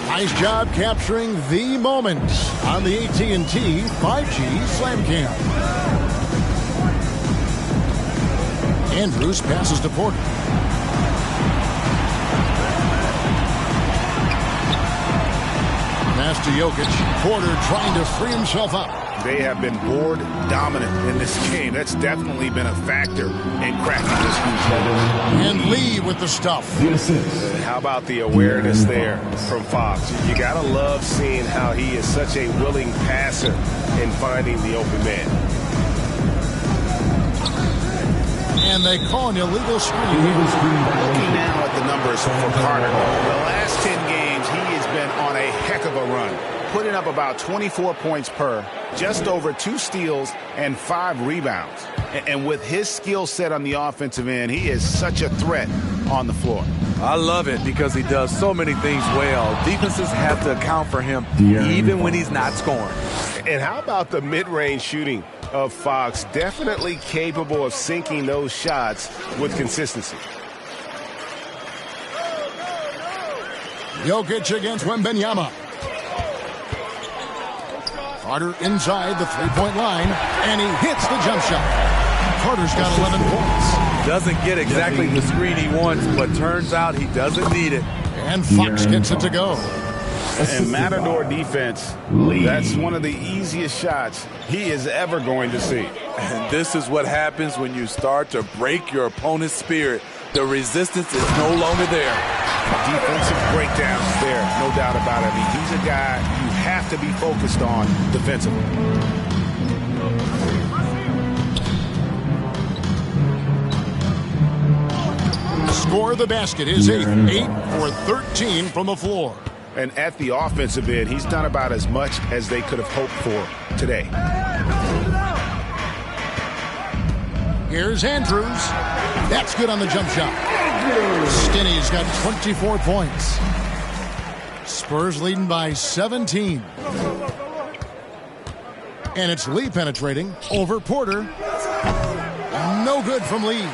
Nice job capturing the moment on the AT&T 5G Slam Cam. Andrews passes to Porter. Pass to Jokic. Porter trying to free himself up. They have been board dominant in this game. That's definitely been a factor in cracking this huge. And Lee with the stuff. How about the awareness there from Fox? You got to love seeing how he is such a willing passer in finding the open man. And they call an illegal screen. Looking now at the numbers for Carter. The last 10 games, he has been on a heck of a run, putting up about 24 points per, just over 2 steals and 5 rebounds. And with his skill set on the offensive end, he is such a threat on the floor. I love it because he does so many things well. Defenses have to account for him even when he's not scoring. And how about the mid-range shooting of Fox? Definitely capable of sinking those shots with consistency. Jokic against Wembanyama. Carter inside the three-point line, and he hits the jump shot. Carter's got 11 points. Doesn't get exactly the screen he wants, but turns out he doesn't need it. And Fox gets it to go. And Matador defense, that's one of the easiest shots he is ever going to see. And this is what happens when you start to break your opponent's spirit. The resistance is no longer there. Defensive breakdowns there, no doubt about it. I mean, he's a guy you have to be focused on defensively. Score the basket is 8 for 13 from the floor. And at the offensive end, he's done about as much as they could have hoped for today. Here's Andrews. That's good on the jump shot. Skinny's got 24 points. Spurs leading by 17. And it's Lee penetrating over Porter. No good from Lee.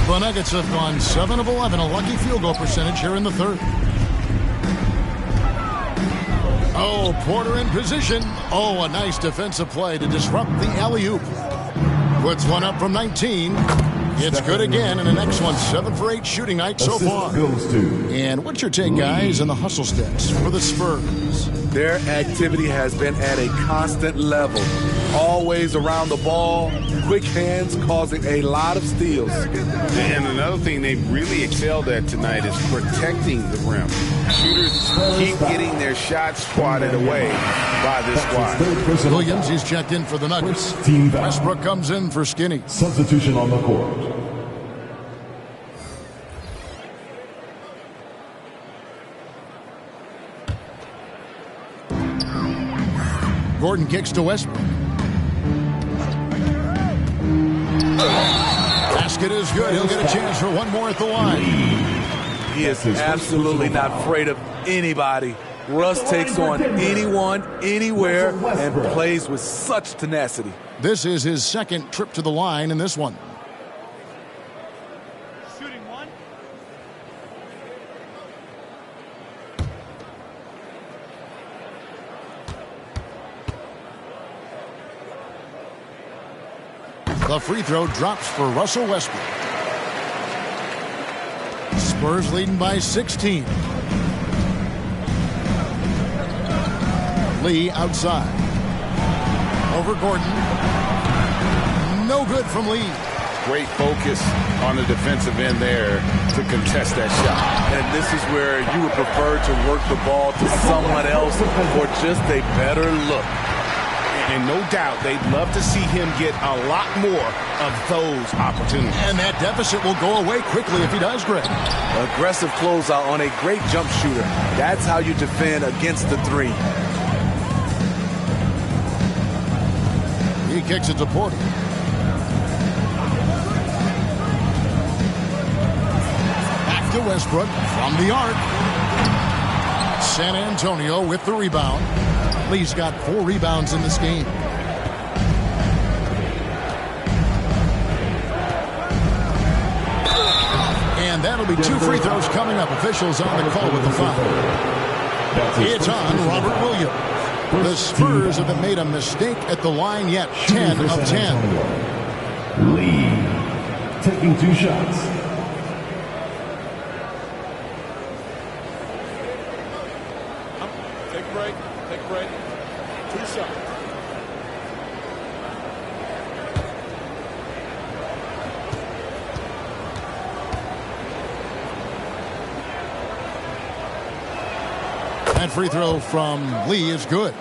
The Nuggets have gone 7 of 11, a lucky field goal percentage here in the third. Oh, Porter in position. Oh, a nice defensive play to disrupt the alley-oop. Puts one up from 19. It's good again, and the next one 7 for 8 shooting night so far. And what's your take, guys, on the hustle stats for the Spurs? Their activity has been at a constant level. Always around the ball, quick hands causing a lot of steals. And another thing they've really excelled at tonight is protecting the rim. Shooters keep getting their shots swatted away by this squad. Williams, he's checked in for the Nuggets. Westbrook comes in for Skinny. Substitution on the court. Gordon kicks to Westbrook. Basket is good. He'll get a chance for one more at the line. He is absolutely not afraid of anybody. Russ takes on anyone, anywhere, and plays with such tenacity. This is his second trip to the line in this one. Shooting one. The free throw drops for Russell Westbrook. Spurs leading by 16. Lee outside. Over Gordon. No good from Lee. Great focus on the defensive end there to contest that shot. And this is where you would prefer to work the ball to someone else for just a better look. And no doubt they'd love to see him get a lot more of those opportunities. And that deficit will go away quickly if he does, Greg. Aggressive closeout on a great jump shooter. That's how you defend against the three. He kicks it to Porter. Back to Westbrook from the arc. San Antonio with the rebound. Lee's got 4 rebounds in this game. And that'll be 2 free throws coming up. Officials on the call with the foul. It's on Robert Williams. The Spurs haven't made a mistake at the line yet. 10 of 10. Lee taking 2 shots. Take a break. Take a break. 2 shots. That free throw from Lee is good.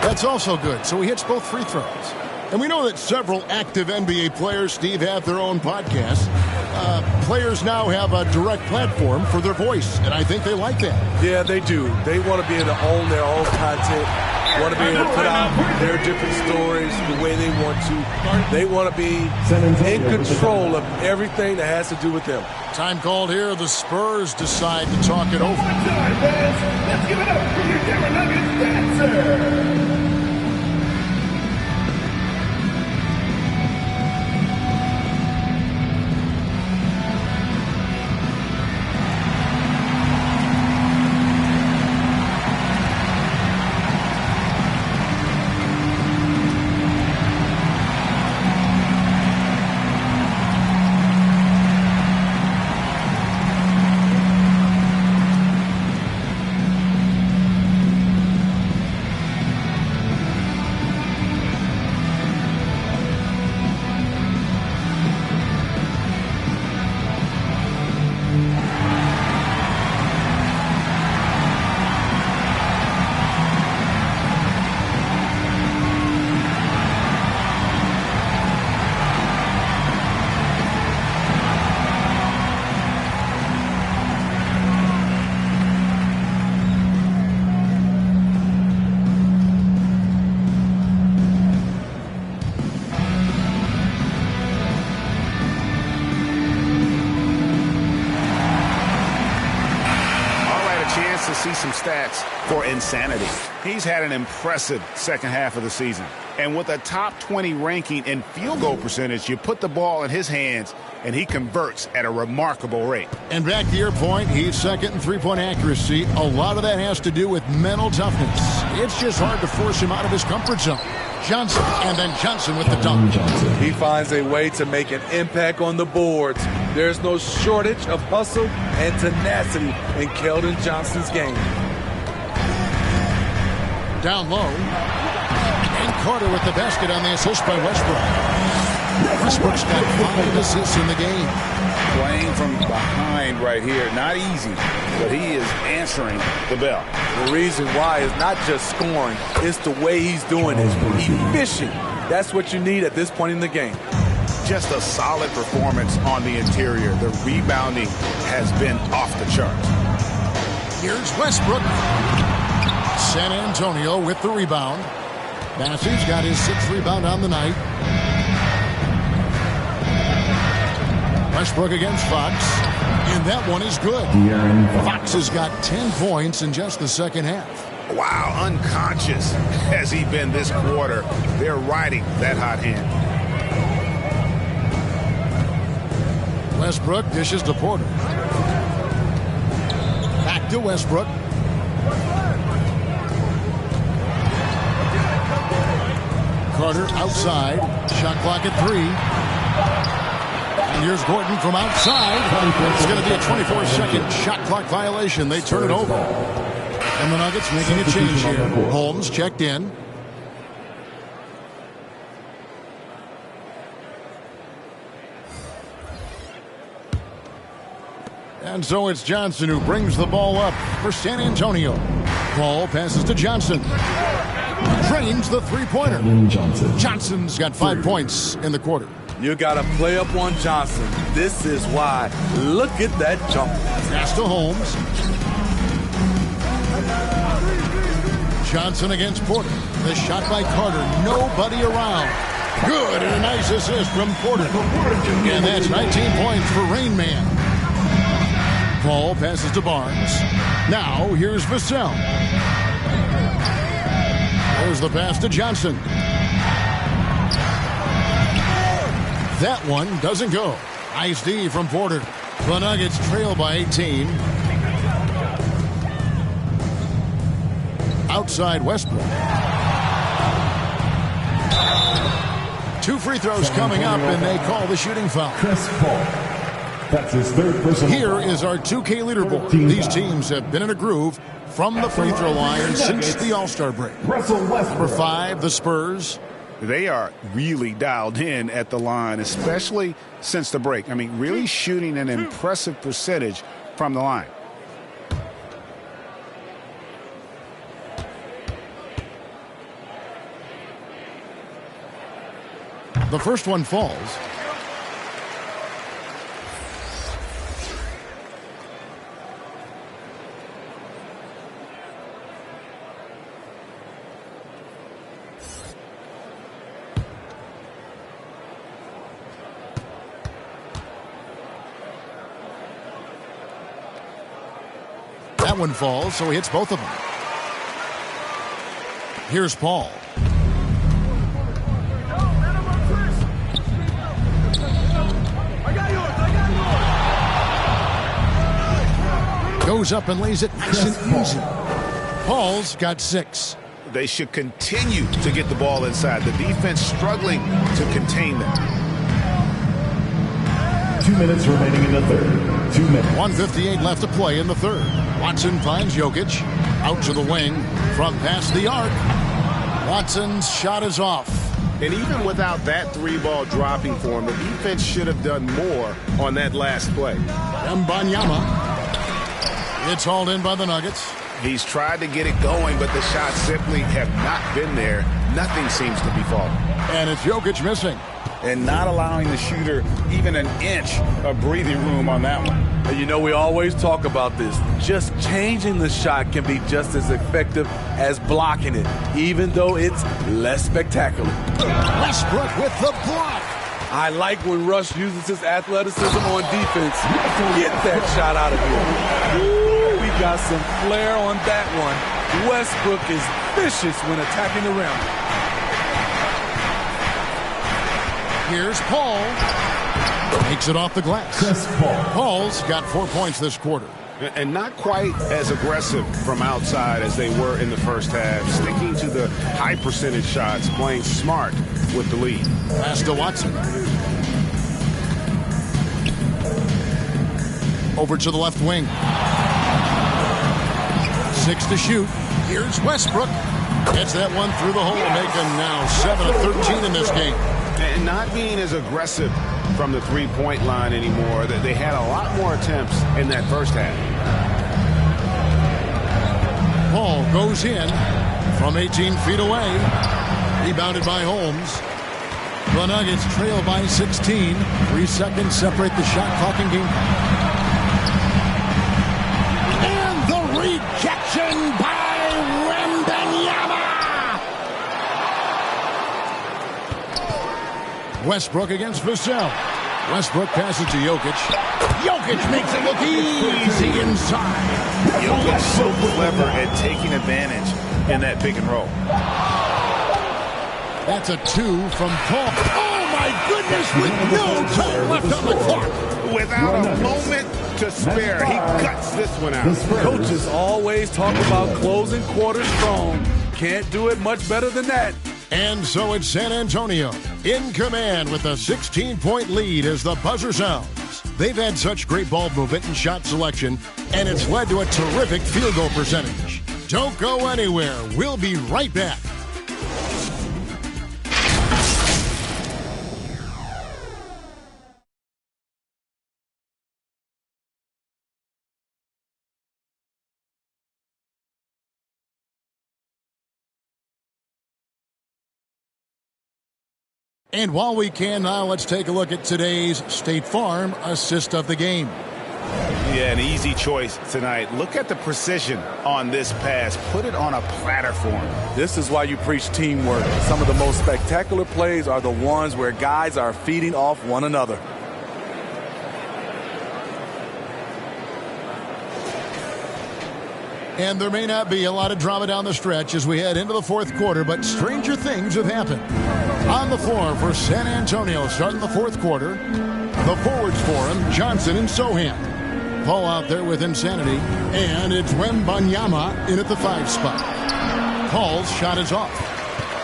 That's also good. So he hits both free throws. And we know that several active NBA players, Steve, have their own podcasts. Players now have a direct platform for their voice, and I think they like that. Yeah, they do. They want to be able to own their own content, want to be able to put out their different stories the way they want to. They want to be in control of everything that has to do with them. Time called here. The Spurs decide to talk it over. Let's give it up for your Denver Nuggets dancer. See some stats for insanity. He's had an impressive second half of the season. And with a top 20 ranking in field goal percentage, you put the ball in his hands and he converts at a remarkable rate. And back to your point, he's second in three-point accuracy. A lot of that has to do with mental toughness. It's just hard to force him out of his comfort zone. Johnson, and then Johnson with the dunk. He finds a way to make an impact on the boards. There's no shortage of hustle and tenacity in Keldon Johnson's game. Down low. And Carter with the basket on the assist by Westbrook. Westbrook's got 5 assists in the game. Playing from behind right here. Not easy, but he is answering the bell. The reason why is not just scoring, it's the way he's doing it. Efficient. That's what you need at this point in the game. Just a solid performance on the interior. The rebounding has been off the charts. Here's Westbrook. San Antonio with the rebound. Bassey's got his 6th rebound on the night. Westbrook against Fox. And that one is good. Fox has got 10 points in just the second half. Wow, unconscious has he been this quarter. They're riding that hot hand. Westbrook dishes to Porter. Back to Westbrook. Carter outside. Shot clock at 3. And here's Gordon from outside. It's going to be a 24-second shot clock violation. They turn it over. And the Nuggets making a change here. Holmes checked in. And so it's Johnson who brings the ball up for San Antonio. Ball passes to Johnson. Drains the three-pointer. Johnson's got 5 points in the quarter. You got to play up on Johnson. This is why. Look at that jump. Pass to Holmes. Johnson against Porter. The shot by Carter. Nobody around. Good, and a nice assist from Porter. And that's 19 points for Rain Man. Ball passes to Barnes. Now here's Vassell. There's the pass to Johnson. That one doesn't go. Nice D from Porter. The Nuggets trail by 18. Outside Westbrook. 2 free throws coming up, and they call the shooting foul. Chris Paul. That's his third personal. Here is our 2K leaderboard. These teams have been in a groove from the free throw line since the All-Star break. Number 5, the Spurs. They are really dialed in at the line, especially since the break. I mean, really shooting an impressive percentage from the line. The first one falls. That one falls, so he hits both of them. Here's Paul. Goes up and lays it nice and easy. Paul's got 6. They should continue to get the ball inside. The defense struggling to contain them. 2 minutes remaining in the third. 2 minutes. 1:58 left to play in the third. Watson finds Jokic. Out to the wing. From past the arc. Watson's shot is off. And even without that 3-ball dropping for him, the defense should have done more on that last play. Wembanyama. It's hauled in by the Nuggets. He's tried to get it going, but the shots simply have not been there. Nothing seems to be falling. And it's Jokic missing. And not allowing the shooter even an inch of breathing room on that one. And you know, we always talk about this. Just changing the shot can be just as effective as blocking it, even though it's less spectacular. Westbrook with the block. I like when Russ uses his athleticism on defense. Get that shot out of here. Ooh, we got some flair on that one. Westbrook is vicious when attacking the rim. Here's Paul. Takes it off the glass. Paul's got 4 points this quarter. And not quite as aggressive from outside as they were in the first half. Sticking to the high percentage shots, playing smart with the lead. Pass to Watson. Over to the left wing. 6 to shoot. Here's Westbrook. Gets that one through the hole, making now 7 of 13 in this game. And not being as aggressive from the three-point line anymore. They had a lot more attempts in that first half. Paul goes in from 18 feet away. Rebounded by Holmes. The Nuggets trail by 16. 3 seconds separate the shot clock and game. And the rejection by Wembanyama. Westbrook against Vassell. Westbrook passes to Jokic. Jokic makes it look easy inside. Jokic so clever at taking advantage in that pick and roll. That's a 2 from Paul. Oh my goodness, with no time left on the clock. Without a moment to spare, he cuts this one out. Coaches always talk about closing quarters strong. Can't do it much better than that. And so it's San Antonio in command with a 16-point lead as the buzzer sounds. They've had such great ball movement and shot selection, and it's led to a terrific field goal percentage. Don't go anywhere. We'll be right back. And while we can now, let's take a look at today's State Farm assist of the game. Yeah, an easy choice tonight. Look at the precision on this pass. Put it on a platter for him. This is why you preach teamwork. Some of the most spectacular plays are the ones where guys are feeding off one another. And there may not be a lot of drama down the stretch as we head into the fourth quarter, but stranger things have happened. On the floor for San Antonio, starting the fourth quarter, the forwards for him, Johnson and Sohan. Paul out there with Insanity, and it's Wembanyama in at the 5 spot. Paul's shot is off.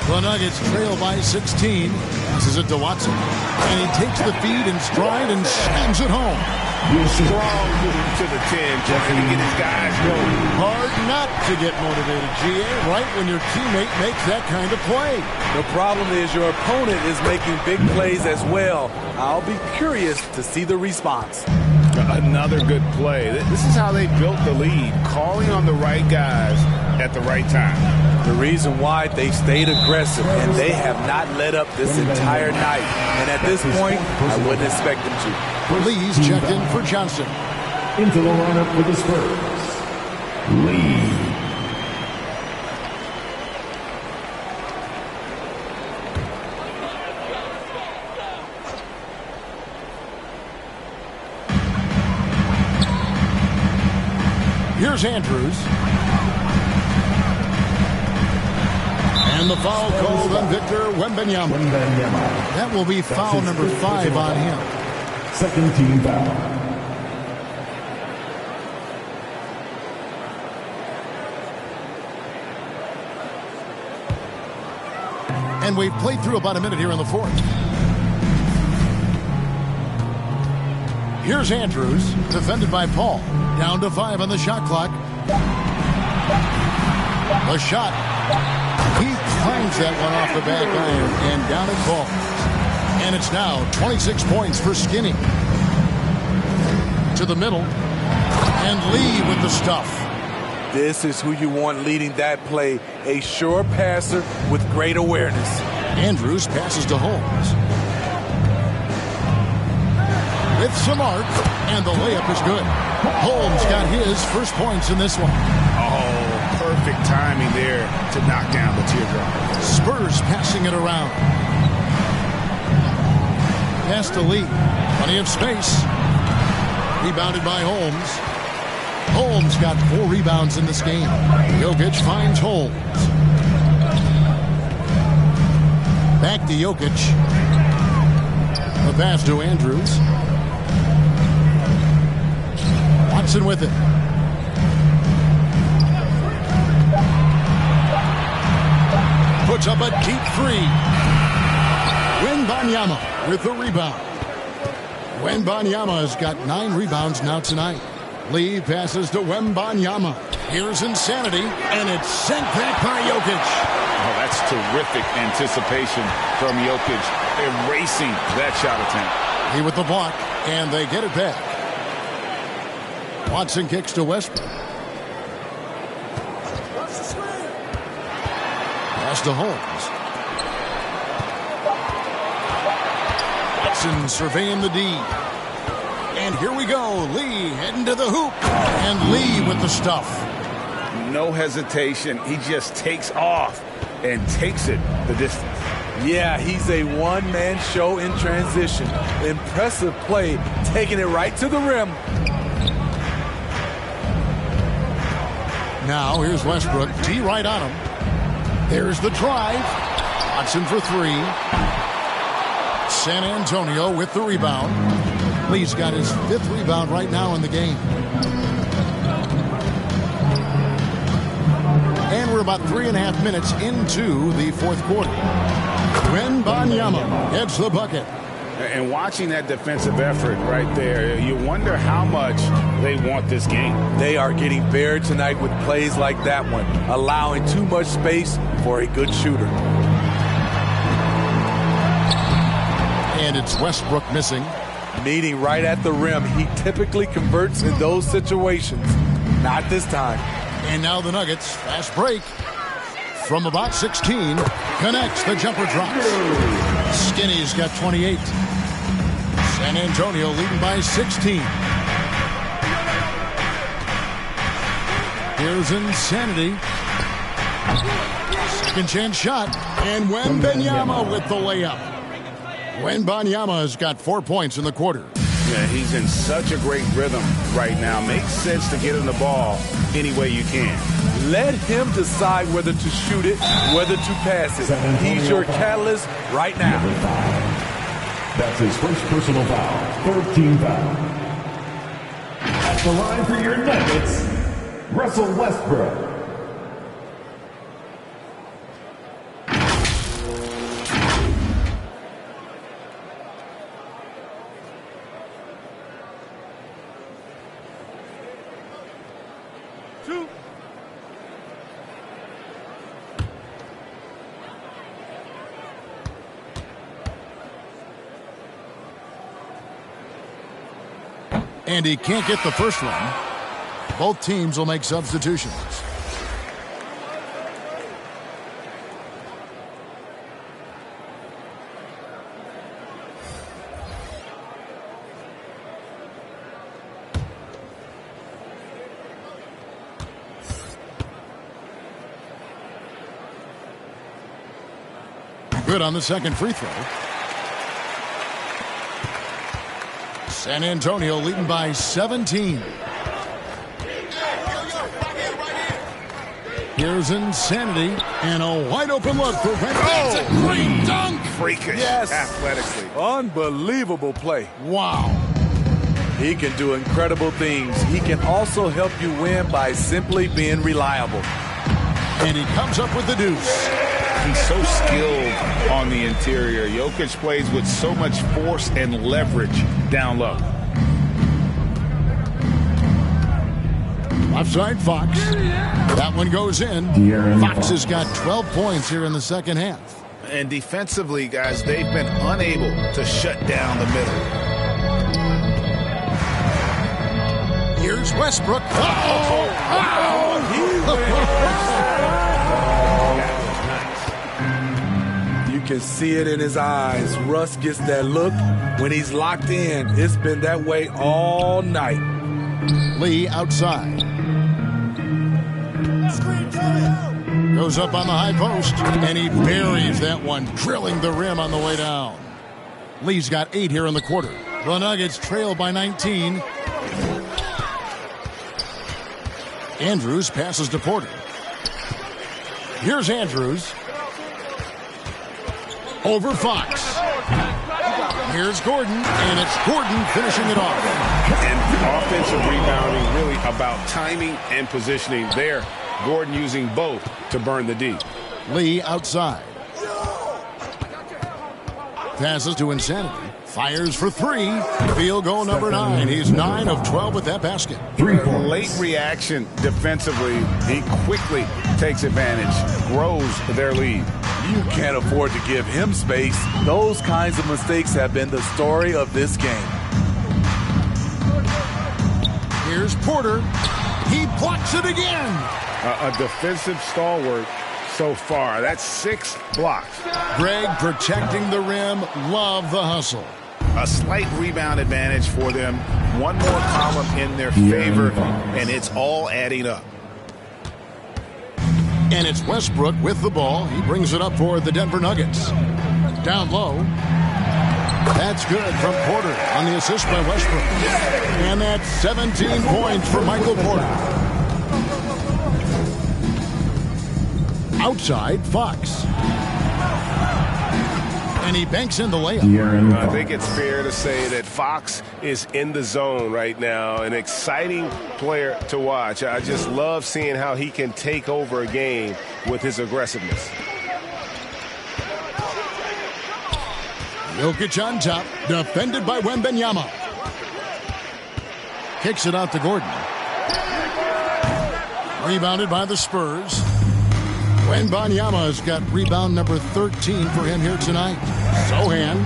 The Nuggets trail by 16. Passes it to Watson, and he takes the feed in stride and slams it home. Strong moving to the 10, trying to get his guys going. Hard not to get motivated, GA, right when your teammate makes that kind of play. The problem is your opponent is making big plays as well. I'll be curious to see the response. Another good play. This is how they built the lead, calling on the right guys at the right time. The reason why they stayed aggressive, and they have not let up this entire night. And at this point, I wouldn't expect them to. Lee's checked in for Johnson. Into the lineup with the Spurs, Lee. Here's Andrews. And the foul called on Victor Wembanyama. That will be foul number 5 on him. Second team foul. And we've played through about a minute here in the fourth. Here's Andrews, defended by Paul. Down to 5 on the shot clock. The shot. He climbs that one off the back iron and down it falls. And it's now 26 points for Skinny. To the middle. And Lee with the stuff. This is who you want leading that play. A sure passer with great awareness. Andrews passes to Holmes. With some arc, and the layup is good. Holmes got his first points in this one. Oh, perfect timing there to knock down the teardrop. Spurs passing it around. Pass to Lee. Plenty of space. Rebounded by Holmes. Holmes got 4 rebounds in this game. Jokic finds Holmes. Back to Jokic. The pass to Andrews. Watson with it. Puts up a deep 3. Wembanyama with the rebound. Wembanyama has got 9 rebounds now tonight. Lee passes to Wembanyama. Here's Insanity, and it's sent back by Jokic. Oh, that's terrific anticipation from Jokic, erasing that shot attempt. He with the block, and they get it back. Watson kicks to Westbrook. Pass to Holmes. Watson surveying the D. And here we go. Lee heading to the hoop. And Lee with the stuff. No hesitation. He just takes off and takes it the distance. Yeah, he's a one-man show in transition. Impressive play, taking it right to the rim. Now here's Westbrook. T right on him. There's the drive. Watson for 3. San Antonio with the rebound. Lee's got his 5th rebound right now in the game. And we're about 3.5 minutes into the fourth quarter. Wembanyama gets the bucket. And watching that defensive effort right there, you wonder how much they want this game. They are getting buried tonight with plays like that one, allowing too much space for a good shooter. And it's Westbrook missing. Meeting right at the rim. He typically converts in those situations. Not this time. And now the Nuggets, fast break. From about 16, connects, the jumper drops. Skinny's got 28. San Antonio leading by 16. Here's Insanity. Second chance shot. And Wembanyama with the layup. Wembanyama has got 4 points in the quarter. Yeah, he's in such a great rhythm right now. Makes sense to get him the ball any way you can. Let him decide whether to shoot it, whether to pass it. He's your catalyst right now. That's his first personal foul. 13 foul. At the line for your Nuggets, Russell Westbrook. And he can't get the first one. Both teams will make substitutions. Good on the second free throw. San Antonio leading by 17. Here's Insanity and a wide open look for Van. That's a great dunk. Freakish, yes, athletically. Unbelievable play. Wow. He can do incredible things. He can also help you win by simply being reliable. And he comes up with the deuce. He's so skilled on the interior. Jokic plays with so much force and leverage down low. Offside Fox. That one goes in. Fox has got 12 points here in the second half. And defensively, guys, they've been unable to shut down the middle. Here's Westbrook. You can see it in his eyes. Russ gets that look when he's locked in. It's been that way all night. Lee outside. Goes up on the high post, and he buries that one, drilling the rim on the way down. Lee's got 8 here in the quarter. The Nuggets trail by 19. Andrews passes to Porter. Here's Andrews. Over Fox. Here's Gordon, and it's Gordon finishing it off. And offensive rebounding really about timing and positioning there. Gordon using both to burn the D. Lee outside. Passes to Insanity. Fires for 3. Field goal number 9. He's 9 of 12 with that basket. Late reaction defensively. He quickly takes advantage, grows their lead. You can't afford to give him space. Those kinds of mistakes have been the story of this game. Here's Porter. He blocks it again. A defensive stalwart so far. That's 6 blocks. Greg protecting the rim. Love the hustle. A slight rebound advantage for them. One more column in their favor, and it's all adding up. And it's Westbrook with the ball. He brings it up for the Denver Nuggets. Down low. That's good from Porter on the assist by Westbrook. And that's 17 points for Michael Porter. Outside, Fox. And he banks in the layup. I think it's fair to say that Fox is in the zone right now. An exciting player to watch. I just love seeing how he can take over a game with his aggressiveness. Jokic on top, defended by Wembanyama. Kicks it out to Gordon. Rebounded by the Spurs. Wembanyama's got rebound number 13 for him here tonight. Sohan.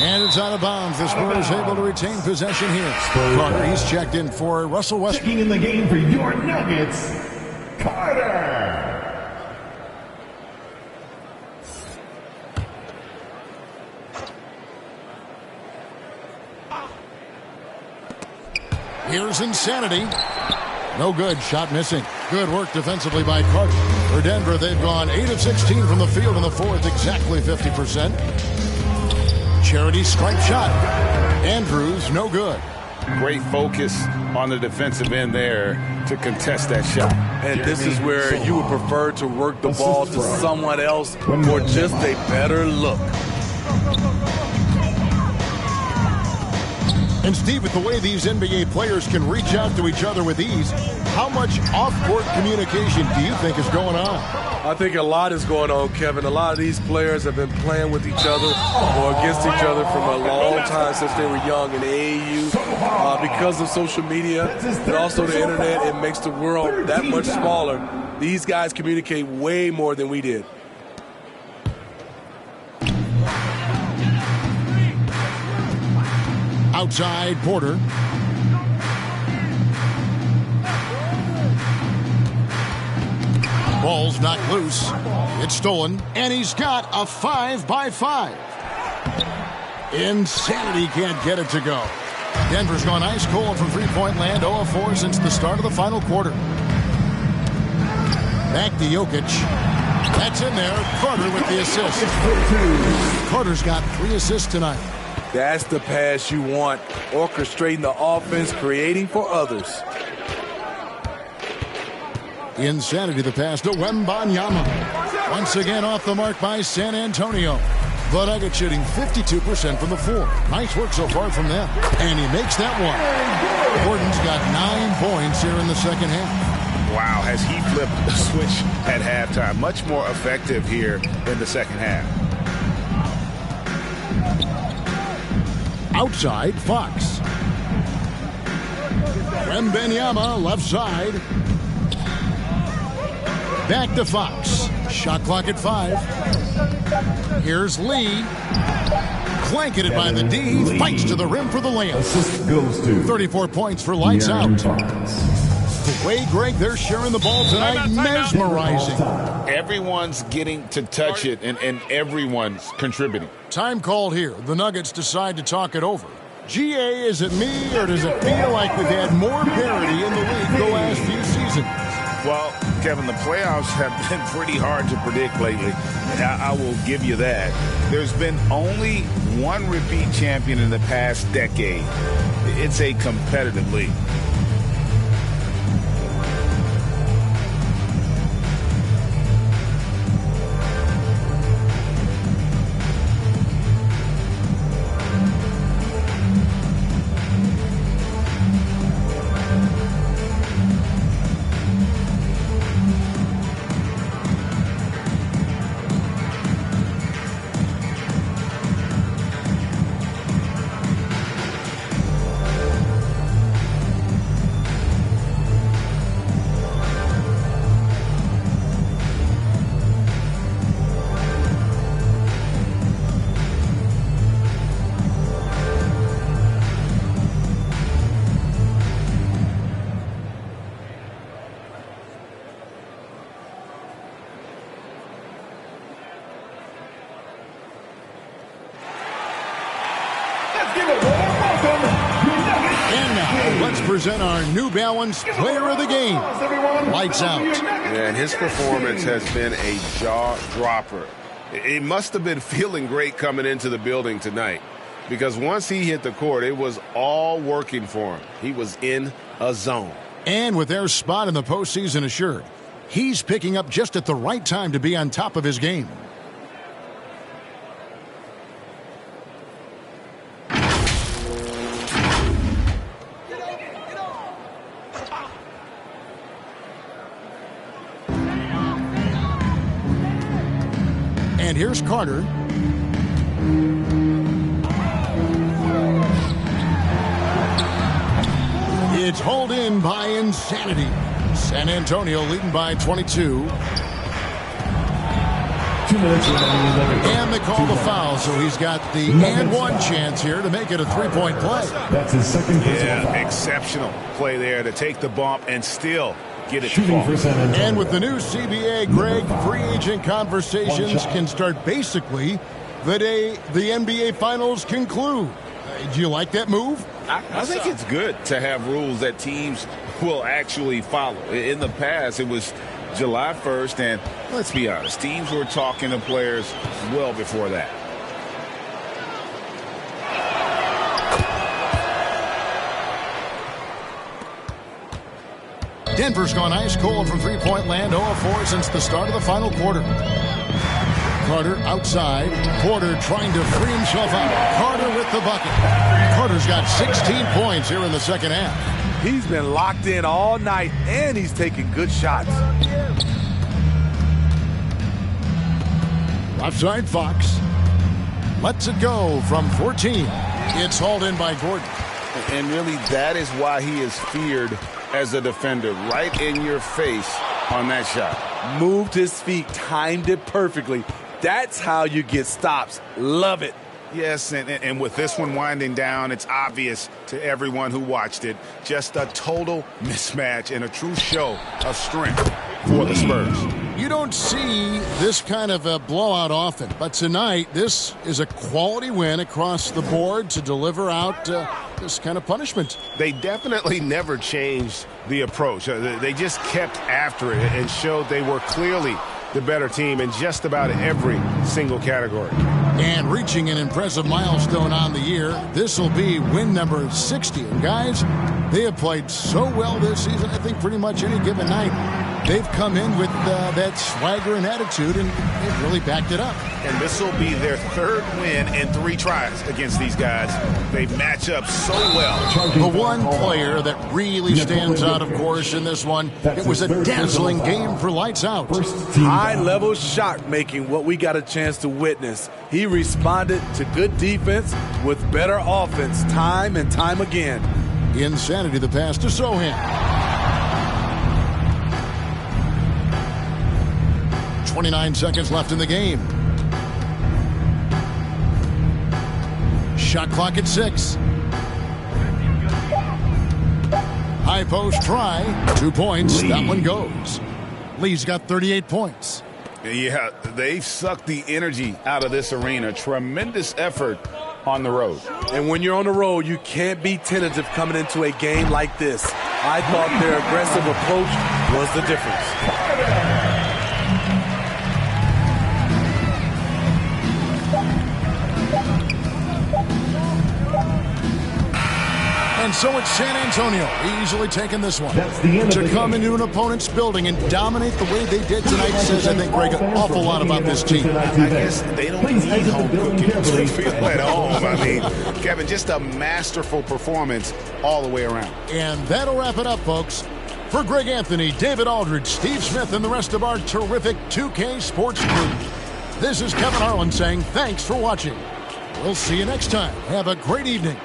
And it's out of bounds. The Spurs able to retain possession here. Carter, he's checked in for Russell Westbrook. Checking in the game for your Nuggets, Carter. Here's Insanity. No good. Shot missing. Good work defensively by Carter. For Denver, they've gone 8 of 16 from the field in the fourth, exactly 50%. Charity stripe shot. Andrews, no good. Great focus on the defensive end there to contest that shot. And this is where you would prefer to work the ball to someone else for just a better look. And Steve, with the way these NBA players can reach out to each other with ease, how much off-court communication do you think is going on? I think a lot is going on, Kevin. A lot of these players have been playing with each other or against each other from a long time since they were young in AAU. Because of social media and also the internet, it makes the world that much smaller. These guys communicate way more than we did. Outside, Porter. Ball's knocked loose. It's stolen. And he's got a 5-by-5. Insanity can't get it to go. Denver's gone ice cold from three-point land. 0 of 4 since the start of the final quarter. Back to Jokic. That's in there. Carter with the assist. Carter's got 3 assists tonight. That's the pass you want. Orchestrating the offense, creating for others. Insanity the pass to Wembanyama. Once again off the mark by San Antonio. The Nuggets shooting 52% from the floor. Nice work so far from them. And he makes that one. Gordon's got 9 points here in the second half. Wow, has he flipped the switch at halftime. Much more effective here in the second half. Outside, Fox. Wembanyama, left side. Back to Fox. Shot clock at 5. Here's Lee. Clanking it by the D. Fights to the rim for the layup. Assist goes to 34 points for lights out. The way, Greg, they're sharing the ball tonight, mesmerizing. Everyone's getting to touch it, and everyone's contributing. Time called here. The Nuggets decide to talk it over. GA, is it me, or does it feel like we've had more parity in the league the last few seasons? Well, Kevin, the playoffs have been pretty hard to predict lately. I will give you that. There's been only one repeat champion in the past decade. It's a competitive league. Present our New Balance Player of the Game. Lights out. And his performance has been a jaw-dropper. It must have been feeling great coming into the building tonight, because once he hit the court, it was all working for him. He was in a zone. And with their spot in the postseason assured, he's picking up just at the right time to be on top of his game. And here's Carter. It's hauled in by Insanity. San Antonio leading by 22. 2 minutes remaining. And they call the foul, so he's got the and one chance here to make it a three-point play. That's his second personal foul. Exceptional play there to take the bump and still get it Shooting for San Antonio. And with the new CBA, Greg, free agent conversations can start basically the day the NBA Finals conclude. Do you like that move? I think it's good to have rules that teams will actually follow. In the past, it was July 1st, and let's be honest, teams were talking to players well before that. Denver's gone ice cold from three-point land, 0-4 since the start of the final quarter. Carter outside. Porter trying to free himself out. Carter with the bucket. Carter's got 16 points here in the second half. He's been locked in all night, and he's taking good shots. Left side, Fox. Lets it go from 14. It's hauled in by Gordon. And really, that is why he is feared as a defender. Right in your face on that shot. Moved his feet, timed it perfectly. That's how you get stops. Love it. Yes, and with this one winding down, it's obvious to everyone who watched it. Just a total mismatch and a true show of strength for the Spurs. You don't see this kind of a blowout often, but tonight this is a quality win across the board to deliver out this kind of punishment. They definitely never changed the approach. They just kept after it and showed they were clearly the better team in just about every single category. And reaching an impressive milestone on the year, this will be win number 60. And guys, they have played so well this season, I think pretty much any given night, they've come in with that swagger and attitude, and they've really backed it up. And this will be their third win in 3 tries against these guys. They match up so well. The one player that really stands out, of course, in this one, it was a dazzling game for lights out. High-level shot making, what we got a chance to witness. He responded to good defense with better offense time and time again. Insanity the pass to Sohan. 29 seconds left in the game. Shot clock at 6. High post try. 2 points. That one goes. Lee's got 38 points. Yeah, they've sucked the energy out of this arena. Tremendous effort on the road. And when you're on the road, you can't be tentative coming into a game like this. I thought their aggressive approach was the difference. And so it's San Antonio easily taking this one. To come into an opponent's building and dominate the way they did tonight says, I think, Greg, an awful lot about this team. I guess they don't need home cooking to feel at home. I mean, Kevin, just a masterful performance all the way around. And that'll wrap it up, folks. For Greg Anthony, David Aldridge, Steve Smith, and the rest of our terrific 2K Sports crew, this is Kevin Harlan saying thanks for watching. We'll see you next time. Have a great evening.